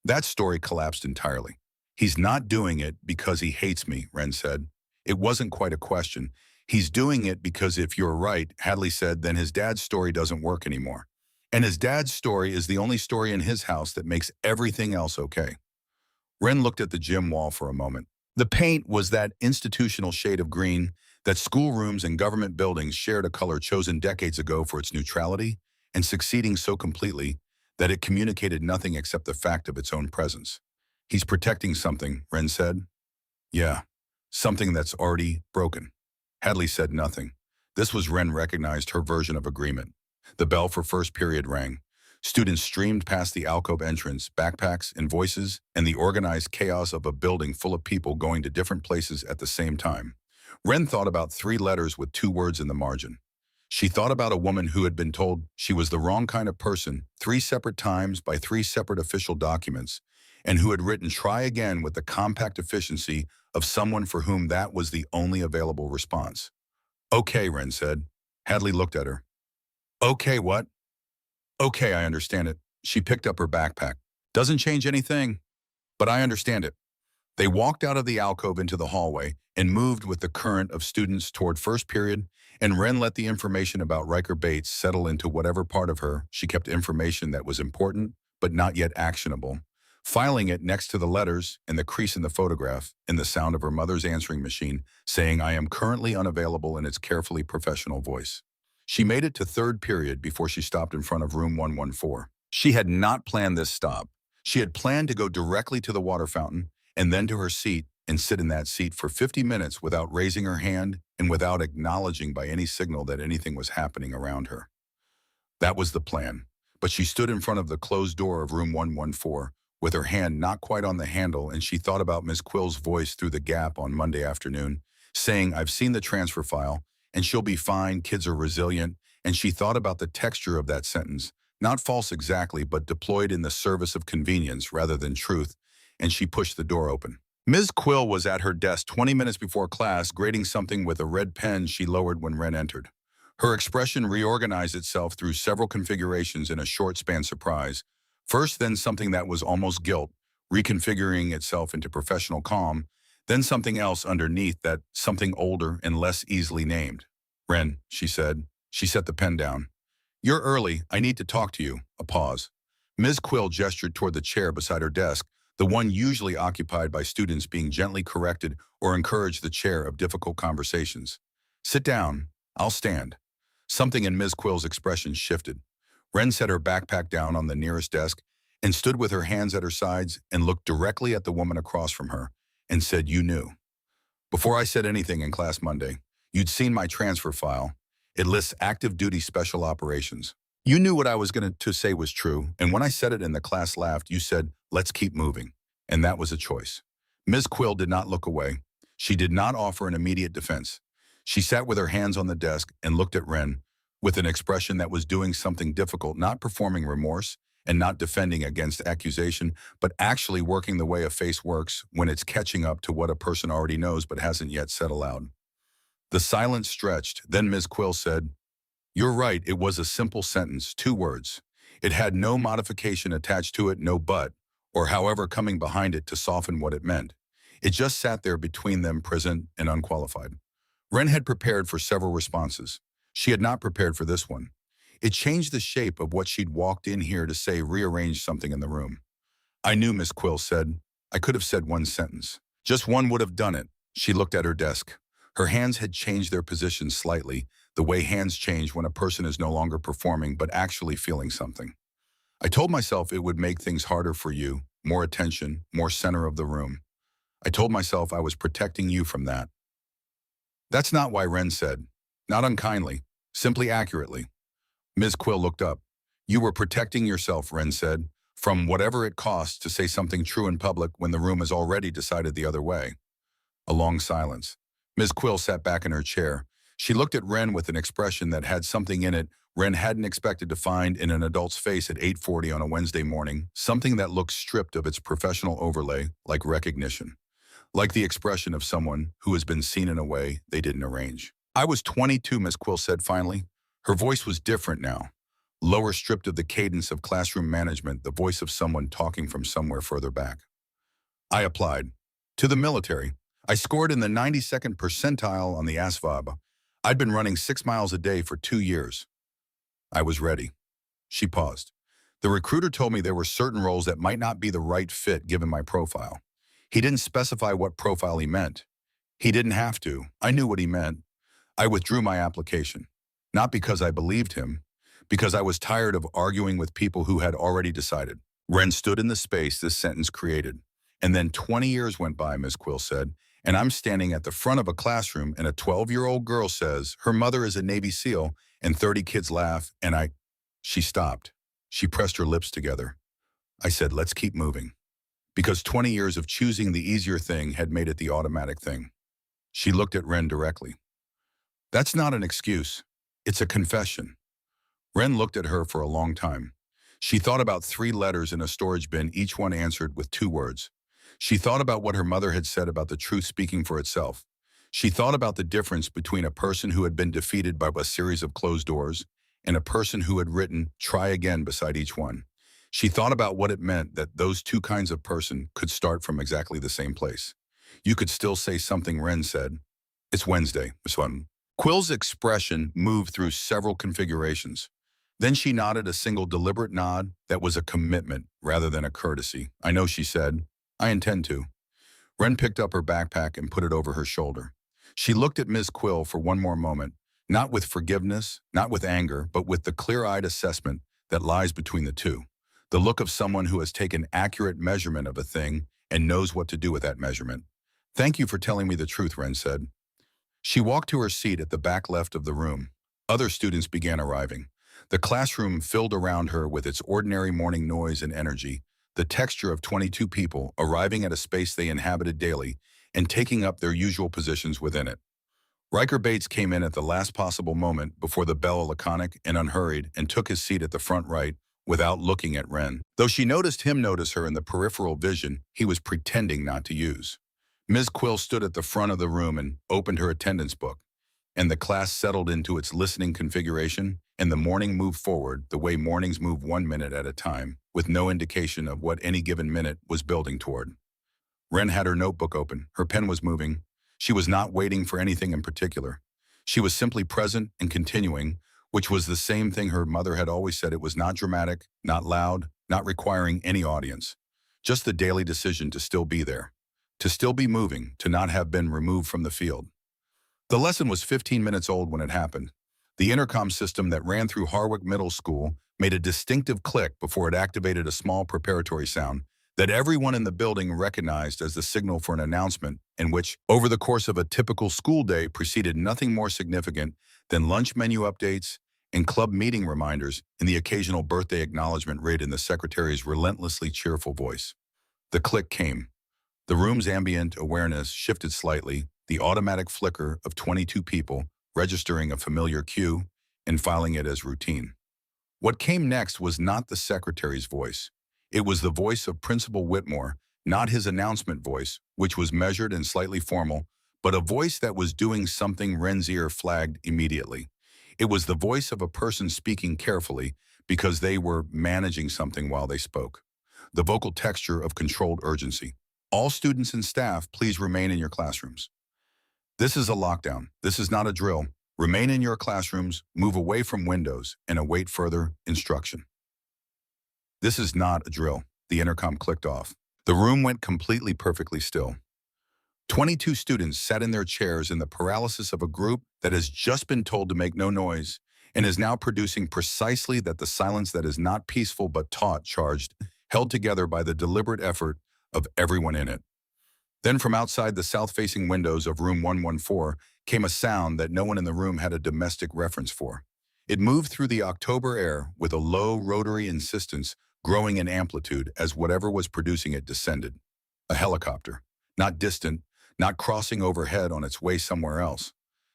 that story collapsed entirely. He's not doing it because he hates me, Wren said. It wasn't quite a question. He's doing it because if you're right, Hadley said, then his dad's story doesn't work anymore. And his dad's story is the only story in his house that makes everything else okay. Wren looked at the gym wall for a moment. The paint was that institutional shade of green that schoolrooms and government buildings shared, a color chosen decades ago for its neutrality and succeeding so completely that it communicated nothing except the fact of its own presence. He's protecting something, Wren said. Yeah, something that's already broken. Hadley said nothing. This was Wren recognized her version of agreement. The bell for first period rang. Students streamed past the alcove entrance, backpacks and voices, and the organized chaos of a building full of people going to different places at the same time. Wren thought about 3 letters with 2 words in the margin. She thought about a woman who had been told she was the wrong kind of person 3 separate times by 3 separate official documents, and who had written try again with the compact efficiency of someone for whom that was the only available response. Okay, Wren said. Hadley looked at her. Okay, what? Okay, I understand it. She picked up her backpack. Doesn't change anything, but I understand it. They walked out of the alcove into the hallway and moved with the current of students toward first period, and Wren let the information about Riker Bates settle into whatever part of her she kept information that was important but not yet actionable. filing it next to the letters and the crease in the photograph, and the sound of her mother's answering machine saying, "I am currently unavailable," in its carefully professional voice. She made it to third period before she stopped in front of room 114. She had not planned this stop. She had planned to go directly to the water fountain and then to her seat and sit in that seat for 50 minutes without raising her hand and without acknowledging by any signal that anything was happening around her. That was the plan. But she stood in front of the closed door of room 114 with her hand not quite on the handle, and she thought about Ms. Quill's voice through the gap on Monday afternoon, saying, "I've seen the transfer file, and she'll be fine, kids are resilient," and she thought about the texture of that sentence, not false exactly, but deployed in the service of convenience rather than truth, and she pushed the door open. Ms. Quill was at her desk 20 minutes before class, grading something with a red pen she lowered when Wren entered. Her expression reorganized itself through several configurations in a short-span surprise. First, then something that was almost guilt, reconfiguring itself into professional calm, then something else underneath, that something older and less easily named. "Wren," she said. She set the pen down. "You're early. I need to talk to you." A pause. Ms. Quill gestured toward the chair beside her desk, the one usually occupied by students being gently corrected or encouraged, the chair of difficult conversations. "Sit down. I'll stand." Something in Ms. Quill's expression shifted. Wren set her backpack down on the nearest desk and stood with her hands at her sides and looked directly at the woman across from her and said, "You knew. Before I said anything in class Monday, you'd seen my transfer file. It lists active duty special operations. You knew what I was going to say was true, and when I said it and the class laughed, you said, 'Let's keep moving.' And that was a choice." Ms. Quill did not look away. She did not offer an immediate defense. She sat with her hands on the desk and looked at Wren with an expression that was doing something difficult, not performing remorse and not defending against accusation, but actually working the way a face works when it's catching up to what a person already knows but hasn't yet said aloud. The silence stretched. Then Ms. Quill said, "You're right, it was a simple sentence, 2 words. It had no modification attached to it, no but, or however coming behind it to soften what it meant. It just sat there between them, present and unqualified." Wren had prepared for several responses. She had not prepared for this one. It changed the shape of what she'd walked in here to say, rearranged something in the room. "I knew," Miss Quill said. "I could have said one sentence. Just one would have done it." She looked at her desk. Her hands had changed their position slightly, the way hands change when a person is no longer performing but actually feeling something. "I told myself it would make things harder for you, more attention, more center of the room. I told myself I was protecting you from that." "That's not why," Wren said. Not unkindly, simply accurately. Ms. Quill looked up. "You were protecting yourself," Wren said, "from whatever it costs to say something true in public when the room has already decided the other way." A long silence. Ms. Quill sat back in her chair. She looked at Wren with an expression that had something in it Wren hadn't expected to find in an adult's face at 8:40 on a Wednesday morning, something that looked stripped of its professional overlay, like recognition. Like the expression of someone who has been seen in a way they didn't arrange. "I was 22, Ms. Quill said finally. Her voice was different now. Lower, stripped of the cadence of classroom management, the voice of someone talking from somewhere further back. "I applied. To the military. I scored in the 92nd percentile on the ASVAB. I'd been running 6 miles a day for 2 years. I was ready." She paused. "The recruiter told me there were certain roles that might not be the right fit given my profile. He didn't specify what profile he meant. He didn't have to. I knew what he meant. I withdrew my application. Not because I believed him, because I was tired of arguing with people who had already decided." Wren stood in the space this sentence created. "And then 20 years went by," Ms. Quill said, "and I'm standing at the front of a classroom and a 12-year-old girl says her mother is a Navy SEAL and 30 kids laugh and I—" She stopped. She pressed her lips together. "I said, let's keep moving." Because 20 years of choosing the easier thing had made it the automatic thing. She looked at Wren directly. "That's not an excuse. It's a confession." Wren looked at her for a long time. She thought about 3 letters in a storage bin, each one answered with 2 words. She thought about what her mother had said about the truth speaking for itself. She thought about the difference between a person who had been defeated by a series of closed doors and a person who had written "try again" beside each one. She thought about what it meant that those 2 kinds of person could start from exactly the same place. "You could still say something," Wren said. "It's Wednesday, Miss Wren." Quill's expression moved through several configurations. Then she nodded a single deliberate nod that was a commitment rather than a courtesy. I know, she said. I intend to. Wren picked up her backpack and put it over her shoulder. She looked at Ms. Quill for one more moment, not with forgiveness, not with anger, but with the clear-eyed assessment that lies between the two. The look of someone who has taken accurate measurement of a thing and knows what to do with that measurement. Thank you for telling me the truth, Wren said. She walked to her seat at the back left of the room. Other students began arriving. The classroom filled around her with its ordinary morning noise and energy, the texture of 22 people arriving at a space they inhabited daily and taking up their usual positions within it. Riker Bates came in at the last possible moment before the bell, laconic and unhurried, and took his seat at the front right without looking at Wren. Though she noticed him notice her in the peripheral vision he was pretending not to use. Ms. Quill stood at the front of the room and opened her attendance book, and the class settled into its listening configuration, and the morning moved forward the way mornings move 1 minute at a time, with no indication of what any given minute was building toward. Wren had her notebook open. Her pen was moving. She was not waiting for anything in particular. She was simply present and continuing, which was the same thing her mother had always said. It was not dramatic, not loud, not requiring any audience. Just the daily decision to still be there, to still be moving, to not have been removed from the field. The lesson was 15 minutes old when it happened. The intercom system that ran through Harwick Middle School made a distinctive click before it activated a small preparatory sound that everyone in the building recognized as the signal for an announcement in which, over the course of a typical school day, preceded nothing more significant than lunch menu updates and club meeting reminders and the occasional birthday acknowledgement read in the secretary's relentlessly cheerful voice. The click came. The room's ambient awareness shifted slightly, the automatic flicker of 22 people registering a familiar cue and filing it as routine. What came next was not the secretary's voice. It was the voice of Principal Whitmore, not his announcement voice, which was measured and slightly formal, but a voice that was doing something Wren's ear flagged immediately. It was the voice of a person speaking carefully because they were managing something while they spoke. The vocal texture of controlled urgency. All students and staff, please remain in your classrooms. This is a lockdown. This is not a drill. Remain in your classrooms, move away from windows, and await further instruction. This is not a drill. The intercom clicked off. The room went completely perfectly still. 22 students sat in their chairs in the paralysis of a group that has just been told to make no noise and is now producing precisely that the silence that is not peaceful but taut, charged, held together by the deliberate effort of everyone in it. Then from outside the south-facing windows of room 114 came a sound that no one in the room had a domestic reference for. It moved through the October air with a low rotary insistence growing in amplitude as whatever was producing it descended. A helicopter, not distant, not crossing overhead on its way somewhere else.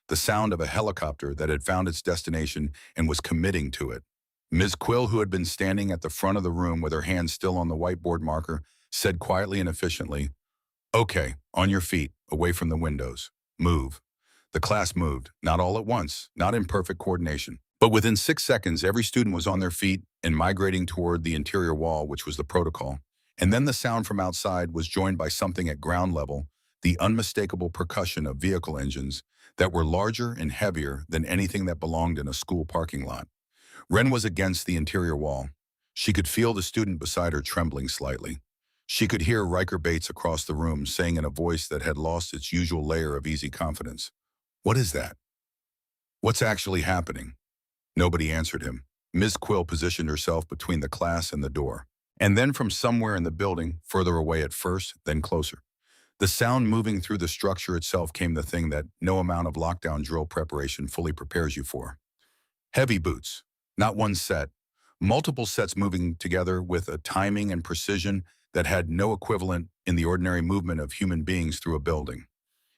The sound of a helicopter that had found its destination and was committing to it. Ms. Quill, who had been standing at the front of the room with her hand still on the whiteboard marker, said quietly and efficiently, "Okay, on your feet, away from the windows. Move." The class moved, not all at once, not in perfect coordination. But within 6 seconds, every student was on their feet and migrating toward the interior wall, which was the protocol. And then the sound from outside was joined by something at ground level, the unmistakable percussion of vehicle engines that were larger and heavier than anything that belonged in a school parking lot. Wren was against the interior wall. She could feel the student beside her trembling slightly. She could hear Riker Bates across the room saying in a voice that had lost its usual layer of easy confidence, "What is that? What's actually happening?" Nobody answered him. Ms. Quill positioned herself between the class and the door. And then from somewhere in the building, further away at first, then closer. The sound moving through the structure itself came the thing that no amount of lockdown drill preparation fully prepares you for. Heavy boots. Not one set. Multiple sets moving together with a timing and precision that had no equivalent in the ordinary movement of human beings through a building.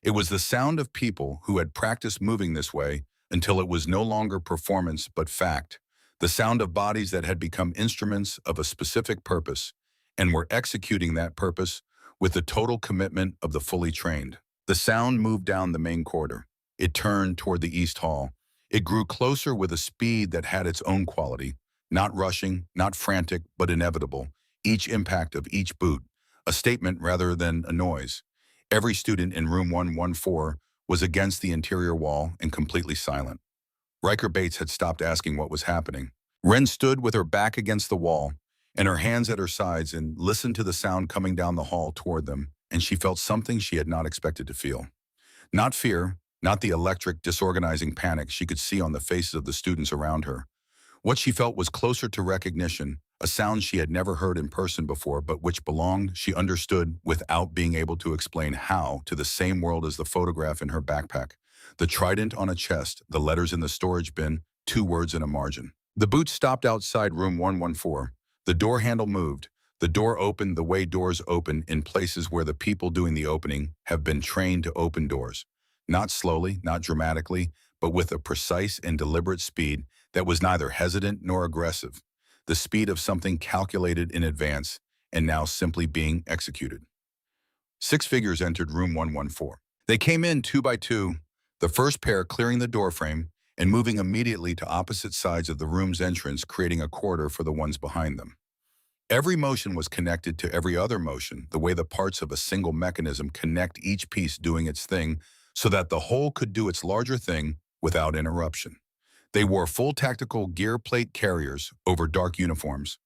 It was the sound of people who had practiced moving this way until it was no longer performance but fact, the sound of bodies that had become instruments of a specific purpose and were executing that purpose with the total commitment of the fully trained. The sound moved down the main corridor. It turned toward the East Hall. It grew closer with a speed that had its own quality, not rushing, not frantic, but inevitable. Each impact of each boot, a statement rather than a noise. Every student in room 114 was against the interior wall and completely silent. Riker Bates had stopped asking what was happening. Wren stood with her back against the wall and her hands at her sides and listened to the sound coming down the hall toward them, and she felt something she had not expected to feel. Not fear, not the electric, disorganizing panic she could see on the faces of the students around her. What she felt was closer to recognition, a sound she had never heard in person before, but which belonged, she understood, without being able to explain how, to the same world as the photograph in her backpack. The trident on a chest, the letters in the storage bin, 2 words in a margin. The boot stopped outside room 114. The door handle moved. The door opened the way doors open in places where the people doing the opening have been trained to open doors. Not slowly, not dramatically, but with a precise and deliberate speed that was neither hesitant nor aggressive. The speed of something calculated in advance and now simply being executed. 6 figures entered room 114. They came in 2 by 2, the first pair clearing the doorframe and moving immediately to opposite sides of the room's entrance, creating a corridor for the ones behind them. Every motion was connected to every other motion, the way the parts of a single mechanism connect, each piece doing its thing so that the whole could do its larger thing without interruption. They wore full tactical gear plate carriers over dark uniforms,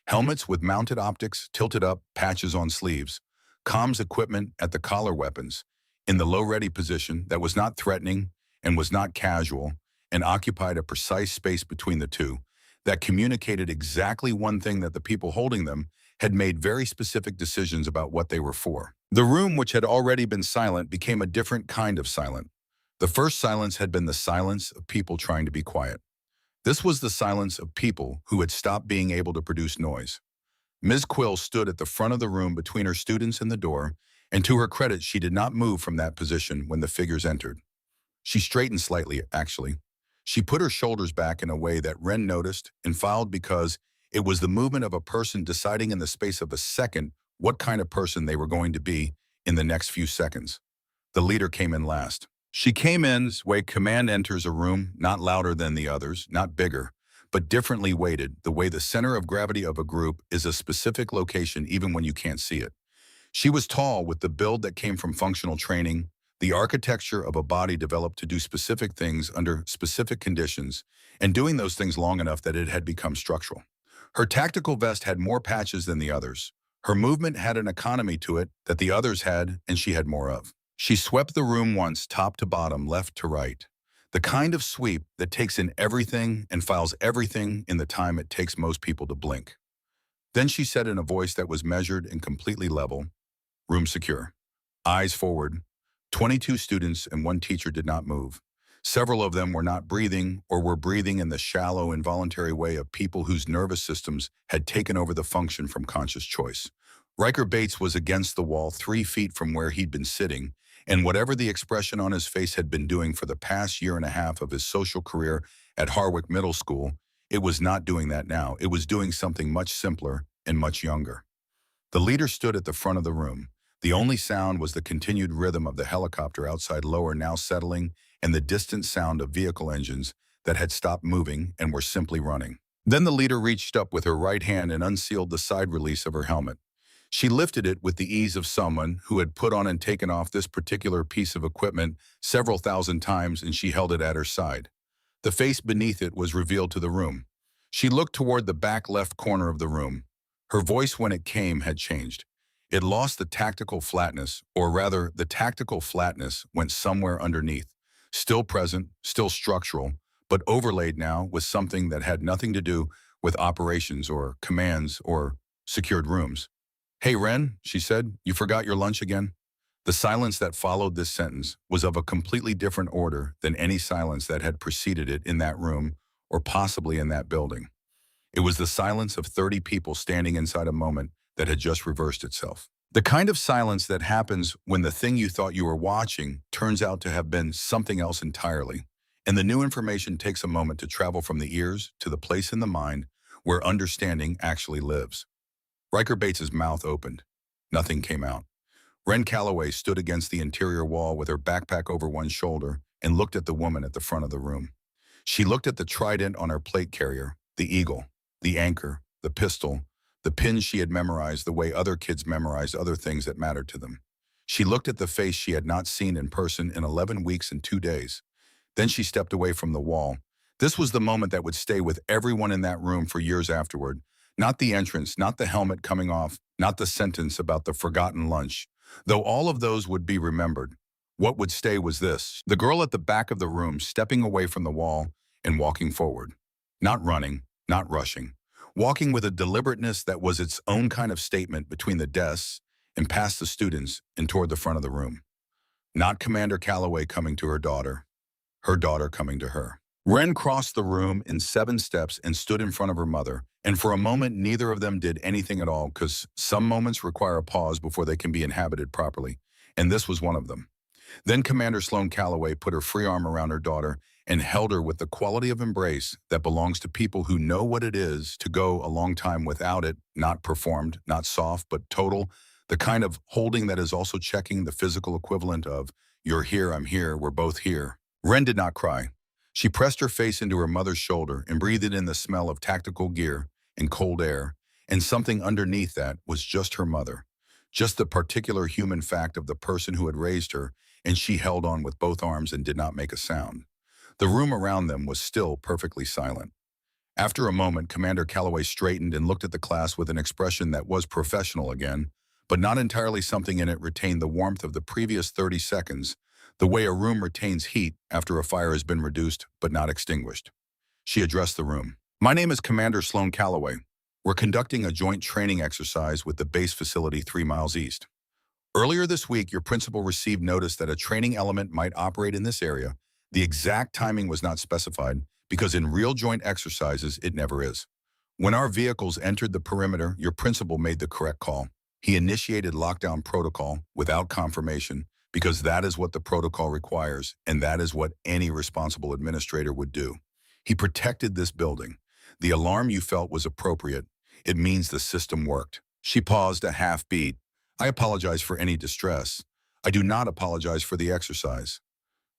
helmets with mounted optics tilted up, patches on sleeves, comms equipment at the collar, weapons in the low-ready position that was not threatening and was not casual, and occupied a precise space between the two that communicated exactly one thing: that the people holding them had made very specific decisions about what they were for. The room, which had already been silent, became a different kind of silent. The first silence had been the silence of people trying to be quiet. This was the silence of people who had stopped being able to produce noise. Ms. Quill stood at the front of the room between her students and the door, and to her credit, she did not move from that position when the figures entered. She straightened slightly, actually. She put her shoulders back in a way that Wren noticed and filed, because it was the movement of a person deciding in the space of a second what kind of person they were going to be in the next few seconds. The leader came in last. She came in the way command enters a room, not louder than the others, not bigger, but differently weighted, the way the center of gravity of a group is a specific location even when you can't see it. She was tall, with the build that came from functional training, the architecture of a body developed to do specific things under specific conditions, and doing those things long enough that it had become structural. Her tactical vest had more patches than the others. Her movement had an economy to it that the others had and she had more of. She swept the room once, top to bottom, left to right. The kind of sweep that takes in everything and files everything in the time it takes most people to blink. Then she said in a voice that was measured and completely level, "Room secure." Eyes forward. 22 students and 1 teacher did not move. Several of them were not breathing, or were breathing in the shallow, involuntary way of people whose nervous systems had taken over the function from conscious choice. Riker Bates was against the wall 3 feet from where he'd been sitting, and whatever the expression on his face had been doing for the past year and a half of his social career at Harwick Middle School, it was not doing that now. It was doing something much simpler and much younger. The leader stood at the front of the room. The only sound was the continued rhythm of the helicopter outside lower, now settling, and the distant sound of vehicle engines that had stopped moving and were simply running. Then the leader reached up with her right hand and unsealed the side release of her helmet. She lifted it with the ease of someone who had put on and taken off this particular piece of equipment several thousand times, and she held it at her side. The face beneath it was revealed to the room. She looked toward the back left corner of the room. Her voice, when it came, had changed. It lost the tactical flatness, or rather, the tactical flatness went somewhere underneath, still present, still structural, but overlaid now with something that had nothing to do with operations or commands or secured rooms. "Hey, Wren," she said, "you forgot your lunch again?" The silence that followed this sentence was of a completely different order than any silence that had preceded it in that room or possibly in that building. It was the silence of 30 people standing inside a moment that had just reversed itself. The kind of silence that happens when the thing you thought you were watching turns out to have been something else entirely, and the new information takes a moment to travel from the ears to the place in the mind where understanding actually lives. Riker Bates's mouth opened. Nothing came out. Wren Calloway stood against the interior wall with her backpack over one shoulder and looked at the woman at the front of the room. She looked at the trident on her plate carrier, the eagle, the anchor, the pistol, the pins she had memorized the way other kids memorized other things that mattered to them. She looked at the face she had not seen in person in 11 weeks and 2 days. Then she stepped away from the wall, This was the moment that would stay with everyone in that room for years afterward. Not the entrance, not the helmet coming off, not the sentence about the forgotten lunch. Though all of those would be remembered, what would stay was this: the girl at the back of the room stepping away from the wall and walking forward. Not running, not rushing. Walking with a deliberateness that was its own kind of statement between the desks and past the students and toward the front of the room. Not Commander Calloway coming to her daughter coming to her. Wren crossed the room in 7 steps and stood in front of her mother, and for a moment neither of them did anything at all, because some moments require a pause before they can be inhabited properly, and this was one of them. Then Commander Sloan Calloway put her free arm around her daughter and held her with the quality of embrace that belongs to people who know what it is to go a long time without it, not performed, not soft, but total, the kind of holding that is also checking the physical equivalent of, "You're here, I'm here, we're both here." Wren did not cry. She pressed her face into her mother's shoulder and breathed in the smell of tactical gear and cold air, and something underneath that was just her mother, just the particular human fact of the person who had raised her, and she held on with both arms and did not make a sound. The room around them was still perfectly silent. After a moment, Commander Calloway straightened and looked at the class with an expression that was professional again, but not entirely. Something in it retained the warmth of the previous 30 seconds, the way a room retains heat after a fire has been reduced but not extinguished. She addressed the room. "My name is Commander Sloan Calloway. We're conducting a joint training exercise with the base facility 3 miles east. Earlier this week, your principal received notice that a training element might operate in this area. The exact timing was not specified because in real joint exercises, it never is. When our vehicles entered the perimeter, your principal made the correct call. He initiated lockdown protocol without confirmation because that is what the protocol requires, and that is what any responsible administrator would do. He protected this building. The alarm you felt was appropriate. It means the system worked." She paused a half beat. "I apologize for any distress. I do not apologize for the exercise."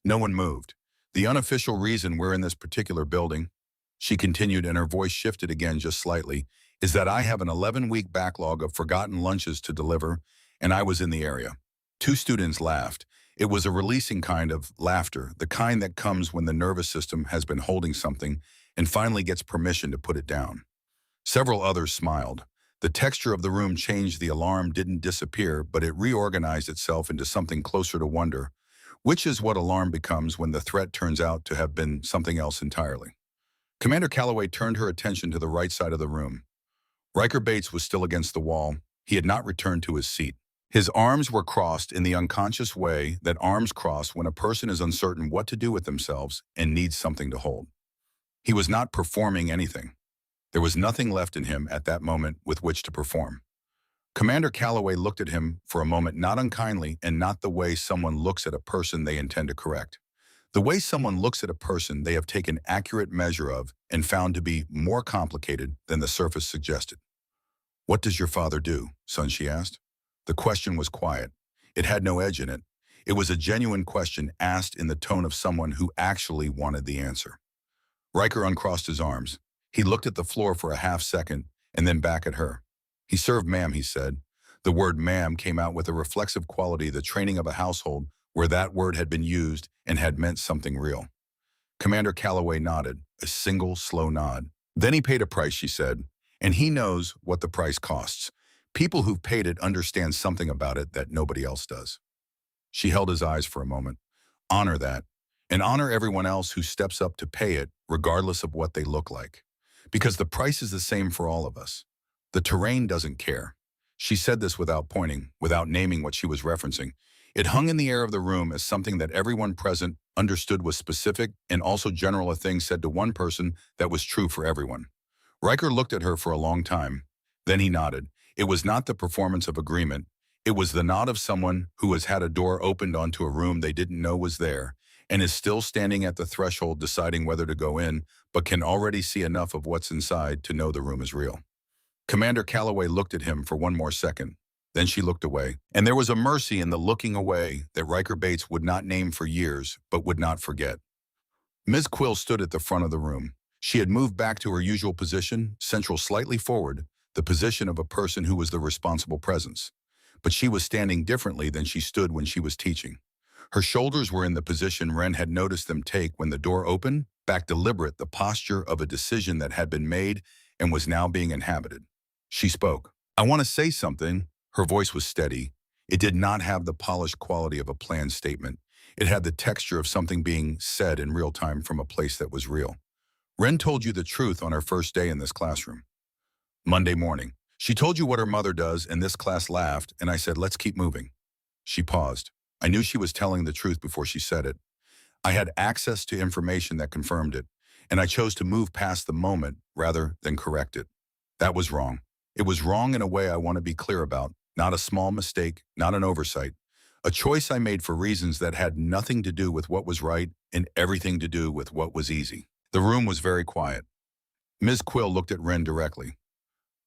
No one moved. "The unofficial reason we're in this particular building," she continued, and her voice shifted again just slightly, "is that I have an 11-week backlog of forgotten lunches to deliver, and I was in the area." 2 students laughed. It was a releasing kind of laughter, the kind that comes when the nervous system has been holding something and finally gets permission to put it down. Several others smiled. The texture of the room changed. The alarm didn't disappear, but it reorganized itself into something closer to wonder, which is what alarm becomes when the threat turns out to have been something else entirely. Commander Calloway turned her attention to the right side of the room. Riker Bates was still against the wall. He had not returned to his seat. His arms were crossed in the unconscious way that arms cross when a person is uncertain what to do with themselves and needs something to hold. He was not performing anything. There was nothing left in him at that moment with which to perform. Commander Calloway looked at him for a moment, not unkindly and not the way someone looks at a person they intend to correct. The way someone looks at a person they have taken accurate measure of and found to be more complicated than the surface suggested. "What does your father do, son?" she asked. The question was quiet. It had no edge in it. It was a genuine question asked in the tone of someone who actually wanted the answer. Riker uncrossed his arms. He looked at the floor for a half second and then back at her. "He served ma'am," he said. The word ma'am came out with a reflexive quality, the training of a household where that word had been used and had meant something real. Commander Calloway nodded, a single slow nod. "Then he paid a price," she said, "and he knows what the price costs. People who've paid it understand something about it that nobody else does." She held his eyes for a moment. "Honor that, and honor everyone else who steps up to pay it, regardless of what they look like. Because the price is the same for all of us. The terrain doesn't care." She said this without pointing, without naming what she was referencing. It hung in the air of the room as something that everyone present understood was specific and also general, a thing said to one person that was true for everyone. Riker looked at her for a long time. Then he nodded. It was not the performance of agreement. It was the nod of someone who has had a door opened onto a room they didn't know was there and is still standing at the threshold deciding whether to go in, but can already see enough of what's inside to know the room is real. Commander Calloway looked at him for one more second. Then she looked away, and there was a mercy in the looking away that Riker Bates would not name for years, but would not forget. Ms. Quill stood at the front of the room. She had moved back to her usual position, central slightly forward, the position of a person who was the responsible presence. But she was standing differently than she stood when she was teaching. Her shoulders were in the position Ren had noticed them take when the door opened, back deliberate, the posture of a decision that had been made and was now being inhabited. She spoke. I want to say something. Her voice was steady. It did not have the polished quality of a planned statement. It had the texture of something being said in real time from a place that was real. Ren told you the truth on her first day in this classroom. Monday morning. She told you what her mother does, and this class laughed, and I said, let's keep moving. She paused. I knew she was telling the truth before she said it. I had access to information that confirmed it, and I chose to move past the moment rather than correct it. That was wrong. It was wrong in a way I want to be clear about, not a small mistake, not an oversight. A choice I made for reasons that had nothing to do with what was right and everything to do with what was easy. The room was very quiet. Ms. Quill looked at Ren directly.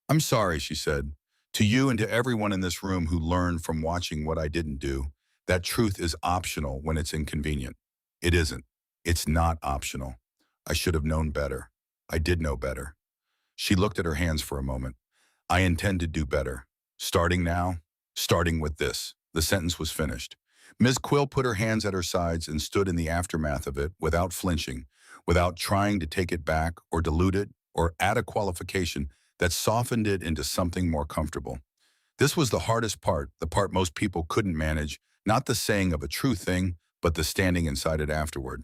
I'm sorry, she said. To you and to everyone in this room who learned from watching what I didn't do, that truth is optional when it's inconvenient. It isn't. It's not optional. I should have known better. I did know better. She looked at her hands for a moment. I intend to do better. Starting now, starting with this. The sentence was finished. Ms. Quill put her hands at her sides and stood in the aftermath of it without flinching, without trying to take it back or dilute it or add a qualification that softened it into something more comfortable. This was the hardest part, the part most people couldn't manage, not the saying of a true thing, but the standing inside it afterward.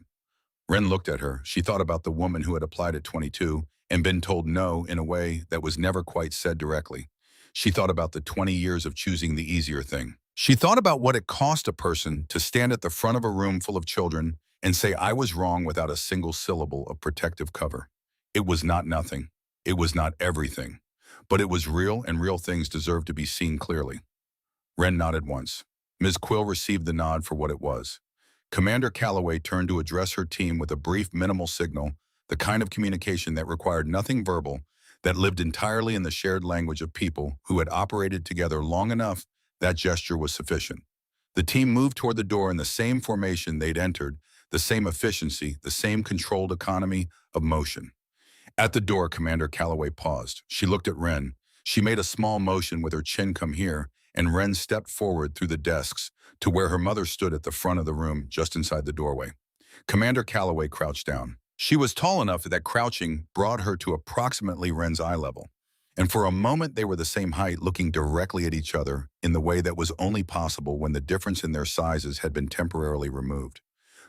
Ren looked at her. She thought about the woman who had applied at 22 and been told no in a way that was never quite said directly. She thought about the 20 years of choosing the easier thing. She thought about what it cost a person to stand at the front of a room full of children and say I was wrong without a single syllable of protective cover. It was not nothing. It was not everything. But it was real, and real things deserved to be seen clearly. Ren nodded once. Ms. Quill received the nod for what it was. Commander Calloway turned to address her team with a brief, minimal signal, the kind of communication that required nothing verbal, that lived entirely in the shared language of people who had operated together long enough that gesture was sufficient. The team moved toward the door in the same formation they'd entered, the same efficiency, the same controlled economy of motion. At the door, Commander Calloway paused. She looked at Ren. She made a small motion with her chin, come here, and Ren stepped forward through the desks to where her mother stood at the front of the room, just inside the doorway. Commander Calloway crouched down. She was tall enough that crouching brought her to approximately Ren's eye level. And for a moment, they were the same height, looking directly at each other in the way that was only possible when the difference in their sizes had been temporarily removed.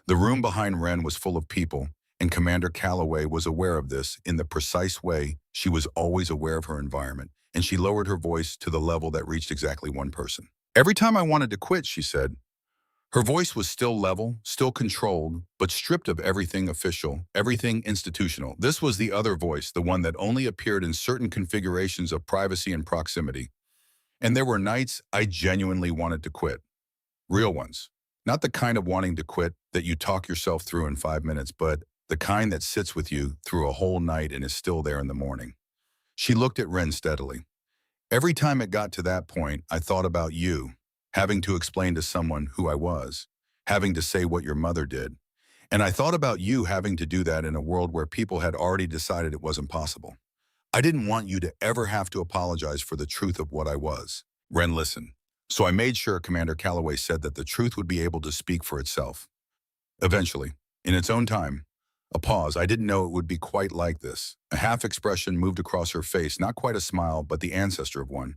The room behind Ren was full of people, and Commander Calloway was aware of this in the precise way she was always aware of her environment, and she lowered her voice to the level that reached exactly one person. Every time I wanted to quit, she said. Her voice was still level, still controlled, but stripped of everything official, everything institutional. This was the other voice, the one that only appeared in certain configurations of privacy and proximity. And there were nights I genuinely wanted to quit. Real ones. Not the kind of wanting to quit that you talk yourself through in 5 minutes, but the kind that sits with you through a whole night and is still there in the morning. She looked at Ren steadily. Every time it got to that point, I thought about you, having to explain to someone who I was, having to say what your mother did. And I thought about you having to do that in a world where people had already decided it wasn't possible. I didn't want you to ever have to apologize for the truth of what I was. Ren listened. So I made sure Commander Calloway said that the truth would be able to speak for itself. Eventually, in its own time. A pause. I didn't know it would be quite like this. A half expression moved across her face, not quite a smile, but the ancestor of one.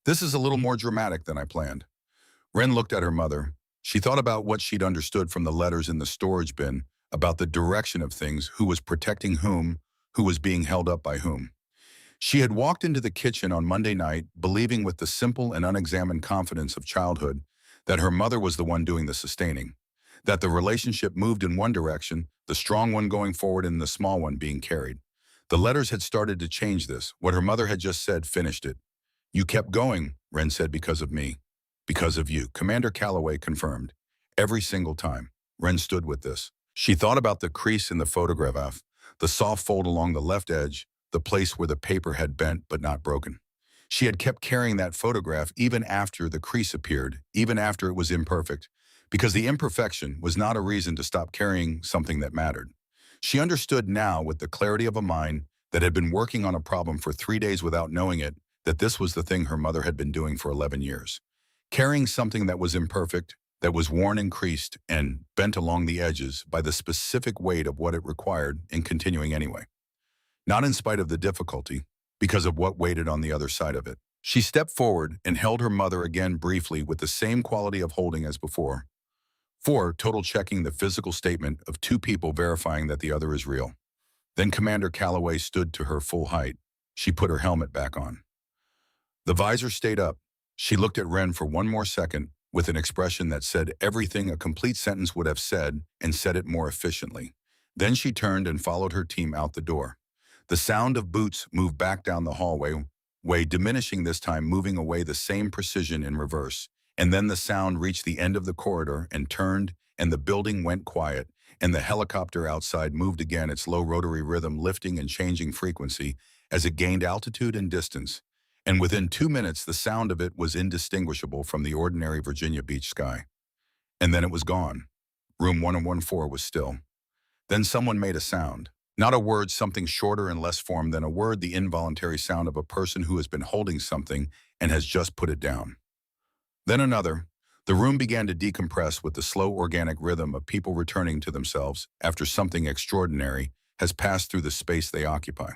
This is a little more dramatic than I planned. Ren looked at her mother. She thought about what she'd understood from the letters in the storage bin, about the direction of things, who was protecting whom, who was being held up by whom. She had walked into the kitchen on Monday night, believing with the simple and unexamined confidence of childhood that her mother was the one doing the sustaining, that the relationship moved in one direction, the strong one going forward and the small one being carried. The letters had started to change this. What her mother had just said finished it. You kept going, Ren said, because of me. Because of you, Commander Calloway confirmed. Every single time. Ren stood with this. She thought about the crease in the photograph, the soft fold along the left edge, the place where the paper had bent but not broken. She had kept carrying that photograph even after the crease appeared, even after it was imperfect, because the imperfection was not a reason to stop carrying something that mattered. She understood now, with the clarity of a mind that had been working on a problem for 3 days without knowing it, that this was the thing her mother had been doing for 11 years. Carrying something that was imperfect, that was worn and creased and bent along the edges by the specific weight of what it required in continuing anyway. Not in spite of the difficulty, because of what waited on the other side of it. She stepped forward and held her mother again briefly with the same quality of holding as before. 4. Total checking the physical statement of two people verifying that the other is real. Then Commander Calloway stood to her full height. She put her helmet back on. The visor stayed up. She looked at Ren for one more second with an expression that said everything a complete sentence would have said and said it more efficiently. Then she turned and followed her team out the door. The sound of boots moved back down the hallway, diminishing this time, moving away the same precision in reverse. And then the sound reached the end of the corridor and turned, and the building went quiet, and the helicopter outside moved again, its low rotary rhythm lifting and changing frequency as it gained altitude and distance. And within 2 minutes, the sound of it was indistinguishable from the ordinary Virginia Beach sky. And then it was gone. Room 1014 was still. Then someone made a sound. Not a word, something shorter and less formed than a word, the involuntary sound of a person who has been holding something and has just put it down. Then another. The room began to decompress with the slow organic rhythm of people returning to themselves after something extraordinary has passed through the space they occupy.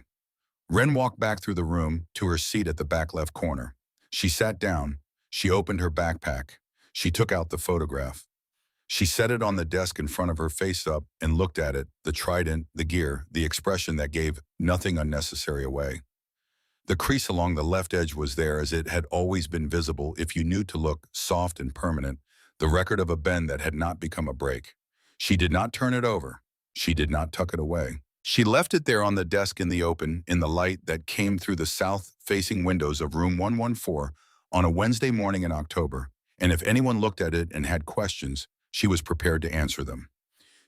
Ren walked back through the room to her seat at the back left corner. She sat down. She opened her backpack. She took out the photograph. She set it on the desk in front of her, face up, and looked at it, the trident, the gear, the expression that gave nothing unnecessary away. The crease along the left edge was there as it had always been visible if you knew to look, soft and permanent, the record of a bend that had not become a break. She did not turn it over. She did not tuck it away. She left it there on the desk in the open, in the light that came through the south-facing windows of room 114 on a Wednesday morning in October, and if anyone looked at it and had questions, she was prepared to answer them.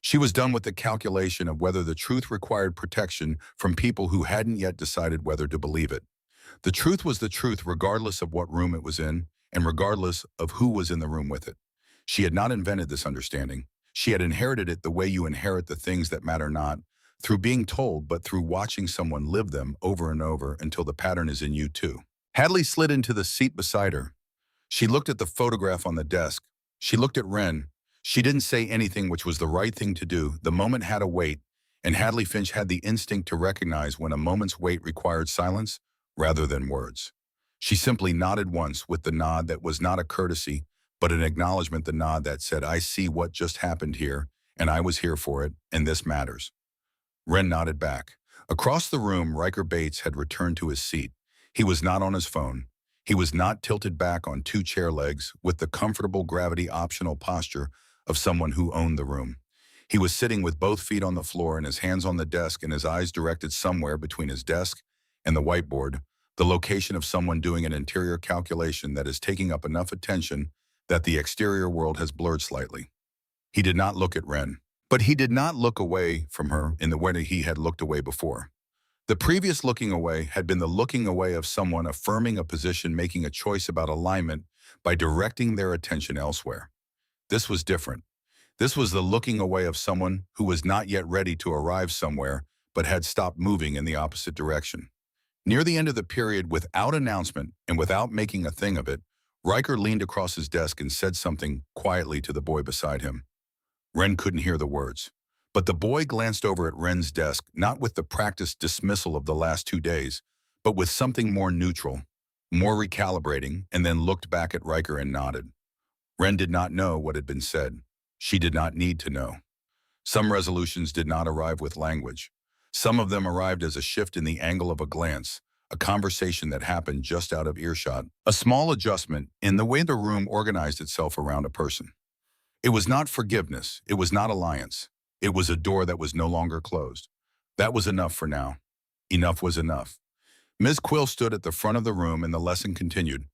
She was done with the calculation of whether the truth required protection from people who hadn't yet decided whether to believe it. The truth was the truth regardless of what room it was in and regardless of who was in the room with it. She had not invented this understanding. She had inherited it the way you inherit the things that matter, not through being told, but through watching someone live them over and over until the pattern is in you too. Hadley slid into the seat beside her. She looked at the photograph on the desk. She looked at Ren. She didn't say anything, which was the right thing to do. The moment had a weight, and Hadley Finch had the instinct to recognize when a moment's wait required silence rather than words. She simply nodded once with the nod that was not a courtesy, but an acknowledgement, the nod that said, I see what just happened here, and I was here for it, and this matters. Ren nodded back. Across the room, Riker Bates had returned to his seat. He was not on his phone. He was not tilted back on two chair legs with the comfortable gravity-optional posture of someone who owned the room. He was sitting with both feet on the floor and his hands on the desk and his eyes directed somewhere between his desk and the whiteboard, the location of someone doing an interior calculation that is taking up enough attention that the exterior world has blurred slightly. He did not look at Ren, but he did not look away from her in the way he had looked away before. The previous looking away had been the looking away of someone affirming a position, making a choice about alignment by directing their attention elsewhere. This was different. This was the looking away of someone who was not yet ready to arrive somewhere, but had stopped moving in the opposite direction. Near the end of the period, without announcement and without making a thing of it, Riker leaned across his desk and said something quietly to the boy beside him. Ren couldn't hear the words, but the boy glanced over at Ren's desk, not with the practiced dismissal of the last 2 days, but with something more neutral, more recalibrating, and then looked back at Riker and nodded. Ren did not know what had been said. She did not need to know. Some resolutions did not arrive with language. Some of them arrived as a shift in the angle of a glance, a conversation that happened just out of earshot, a small adjustment in the way the room organized itself around a person. It was not forgiveness. It was not alliance. It was a door that was no longer closed. That was enough for now. Enough was enough. Ms. Quill stood at the front of the room and the lesson continued.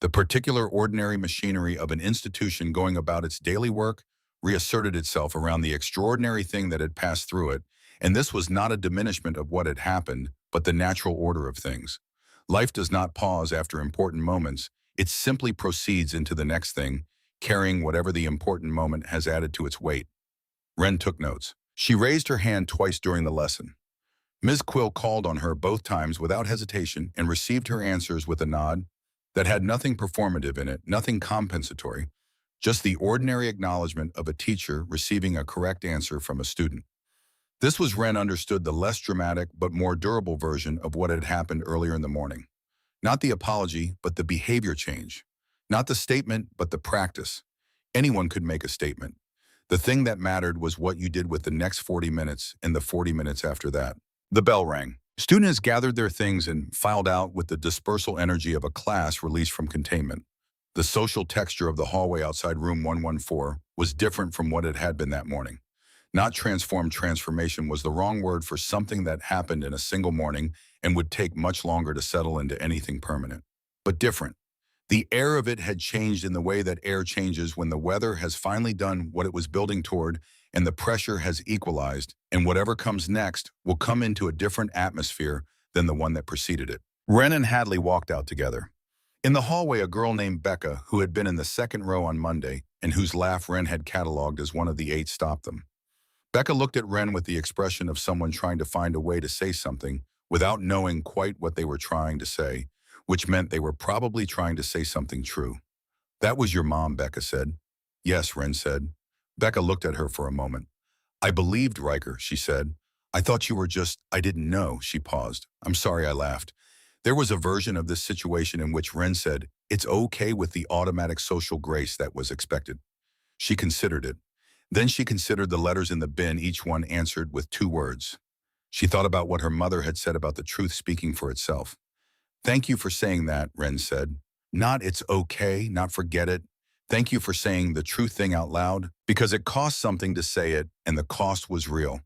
The particular ordinary machinery of an institution going about its daily work reasserted itself around the extraordinary thing that had passed through it, and this was not a diminishment of what had happened, but the natural order of things. Life does not pause after important moments. It simply proceeds into the next thing, carrying whatever the important moment has added to its weight. Ren took notes. She raised her hand twice during the lesson. Ms. Quill called on her both times without hesitation and received her answers with a nod that had nothing performative in it, nothing compensatory, just the ordinary acknowledgement of a teacher receiving a correct answer from a student. This was Ren understood the less dramatic but more durable version of what had happened earlier in the morning. Not the apology, but the behavior change. Not the statement, but the practice. Anyone could make a statement. The thing that mattered was what you did with the next 40 minutes and the 40 minutes after that. The bell rang. Students gathered their things and filed out with the dispersal energy of a class released from containment. The social texture of the hallway outside room 114 was different from what it had been that morning. Not transformed. Transformation was the wrong word for something that happened in a single morning and would take much longer to settle into anything permanent. But different. The air of it had changed in the way that air changes when the weather has finally done what it was building toward and the pressure has equalized, and whatever comes next will come into a different atmosphere than the one that preceded it. Ren and Hadley walked out together. In the hallway, a girl named Becca, who had been in the second row on Monday and whose laugh Ren had cataloged as one of the 8, stopped them. Becca looked at Ren with the expression of someone trying to find a way to say something without knowing quite what they were trying to say, which meant they were probably trying to say something true. "That was your mom," Becca said. "Yes," Ren said. Becca looked at her for a moment. "I believed Riker," she said. "I thought you were just, I didn't know," she paused. "I'm sorry I laughed." There was a version of this situation in which Ren said, "It's okay," with the automatic social grace that was expected. She considered it. Then she considered the letters in the bin, each one answered with 2 words. She thought about what her mother had said about the truth speaking for itself. "Thank you for saying that," Ren said. Not "it's okay," not "forget it." Thank you for saying the true thing out loud, because it cost something to say it, and the cost was real,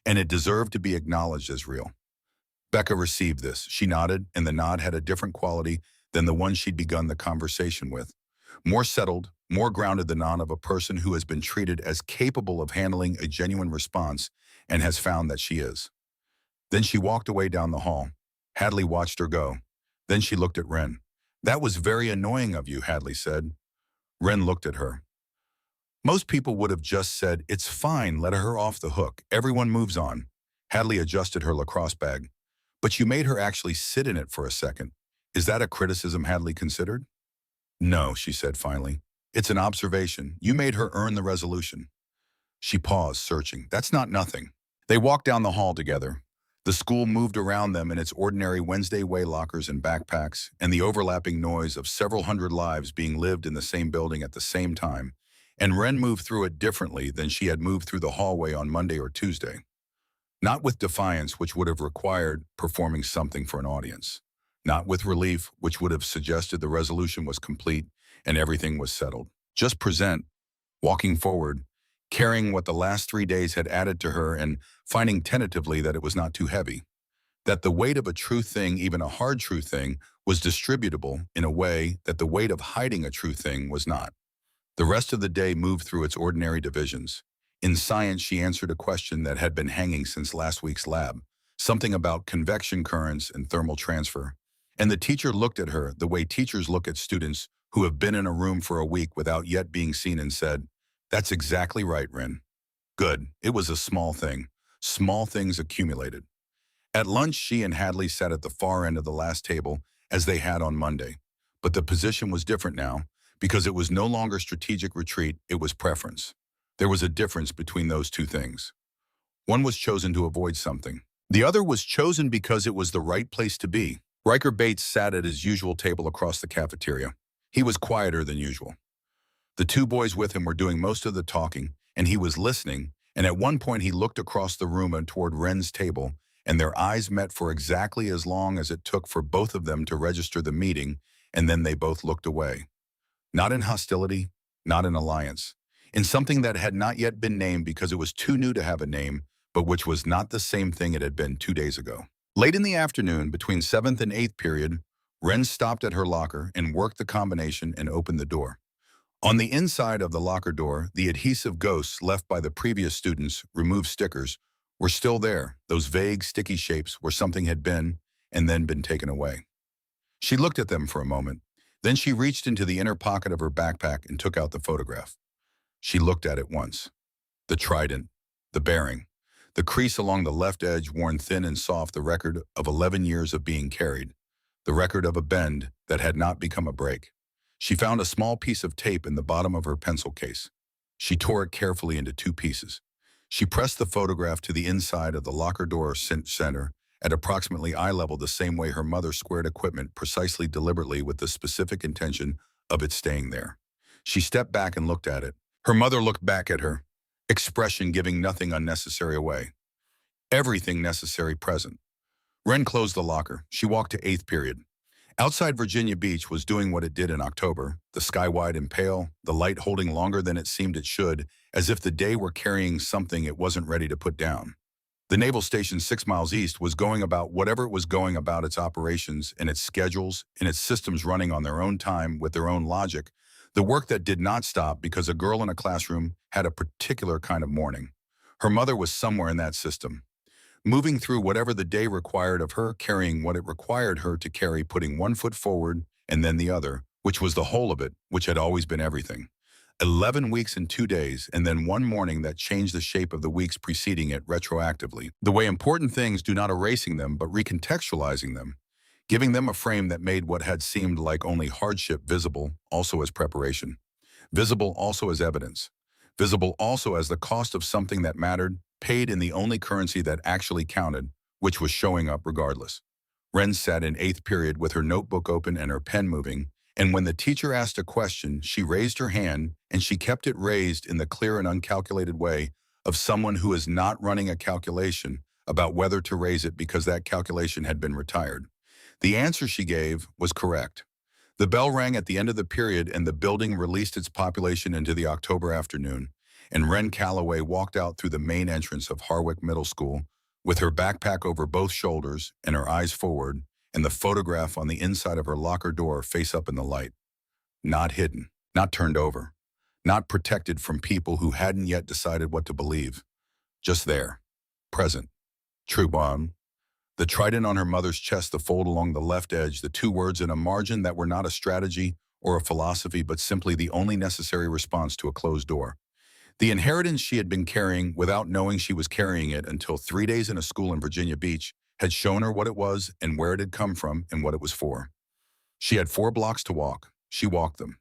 and it deserved to be acknowledged as real. Becca received this. She nodded, and the nod had a different quality than the one she'd begun the conversation with. More settled, more grounded, the nod of a person who has been treated as capable of handling a genuine response and has found that she is. Then she walked away down the hall. Hadley watched her go. Then she looked at Ren. "That was very annoying of you," Hadley said. Ren looked at her. Most people would have just said, "It's fine, let her off the hook. Everyone moves on." Hadley adjusted her lacrosse bag. "But you made her actually sit in it for a second. Is that a criticism?" Hadley considered. "No," she said finally. "It's an observation. You made her earn the resolution." She paused, searching. "That's not nothing." They walked down the hall together. The school moved around them in its ordinary Wednesday way lockers and backpacks, and the overlapping noise of several hundred lives being lived in the same building at the same time, and Ren moved through it differently than she had moved through the hallway on Monday or Tuesday. Not with defiance, which would have required performing something for an audience. Not with relief, which would have suggested the resolution was complete and everything was settled. Just present, walking forward, carrying what the last 3 days had added to her and finding tentatively that it was not too heavy. That the weight of a true thing, even a hard true thing, was distributable in a way that the weight of hiding a true thing was not. The rest of the day moved through its ordinary divisions. In science, she answered a question that had been hanging since last week's lab, something about convection currents and thermal transfer. And the teacher looked at her the way teachers look at students who have been in a room for a week without yet being seen and said, "That's exactly right, Ren." Good. It was a small thing. Small things accumulated. At lunch, she and Hadley sat at the far end of the last table as they had on Monday. But the position was different now because it was no longer strategic retreat, it was preference. There was a difference between those two things. One was chosen to avoid something. The other was chosen because it was the right place to be. Riker Bates sat at his usual table across the cafeteria. He was quieter than usual. The 2 boys with him were doing most of the talking, and he was listening, and at one point he looked across the room and toward Ren's table, and their eyes met for exactly as long as it took for both of them to register the meeting, and then they both looked away. Not in hostility, not in alliance. In something that had not yet been named because it was too new to have a name, but which was not the same thing it had been 2 days ago. Late in the afternoon, between 7th and 8th period, Ren stopped at her locker and worked the combination and opened the door. On the inside of the locker door, the adhesive ghosts left by the previous students' removed stickers were still there, those vague, sticky shapes where something had been and then been taken away. She looked at them for a moment. Then she reached into the inner pocket of her backpack and took out the photograph. She looked at it once. The trident, the bearing, the crease along the left edge worn thin and soft, the record of 11 years of being carried, the record of a bend that had not become a break. She found a small piece of tape in the bottom of her pencil case. She tore it carefully into two pieces. She pressed the photograph to the inside of the locker door center at approximately eye level, the same way her mother squared equipment, precisely, deliberately, with the specific intention of it staying there. She stepped back and looked at it. Her mother looked back at her, expression giving nothing unnecessary away. Everything necessary present. Wren closed the locker. She walked to eighth period. Outside Virginia Beach was doing what it did in October, the sky wide and pale, the light holding longer than it seemed it should, as if the day were carrying something it wasn't ready to put down. The naval station 6 miles east was going about whatever it was going about, its operations and its schedules and its systems running on their own time with their own logic, the work that did not stop because a girl in a classroom had a particular kind of morning. Her mother was somewhere in that system, moving through whatever the day required of her, carrying what it required her to carry, putting one foot forward and then the other, which was the whole of it, which had always been everything. 11 weeks and 2 days, and then one morning that changed the shape of the weeks preceding it retroactively. The way important things do not erasing them, but recontextualizing them, giving them a frame that made what had seemed like only hardship visible also as preparation, visible also as evidence, visible also as the cost of something that mattered, paid in the only currency that actually counted, which was showing up regardless. Wren sat in eighth period with her notebook open and her pen moving, and when the teacher asked a question, she raised her hand, and she kept it raised in the clear and uncalculated way of someone who is not running a calculation about whether to raise it because that calculation had been retired. The answer she gave was correct. The bell rang at the end of the period, and the building released its population into the October afternoon, and Wren Calloway walked out through the main entrance of Harwick Middle School with her backpack over both shoulders and her eyes forward, and the photograph on the inside of her locker door face up in the light. Not hidden, not turned over, not protected from people who hadn't yet decided what to believe. Just there, present, true bomb. The trident on her mother's chest, the fold along the left edge, the two words in a margin that were not a strategy or a philosophy, but simply the only necessary response to a closed door. The inheritance she had been carrying without knowing she was carrying it until 3 days in a school in Virginia Beach had shown her what it was and where it had come from and what it was for. She had 4 blocks to walk. She walked them.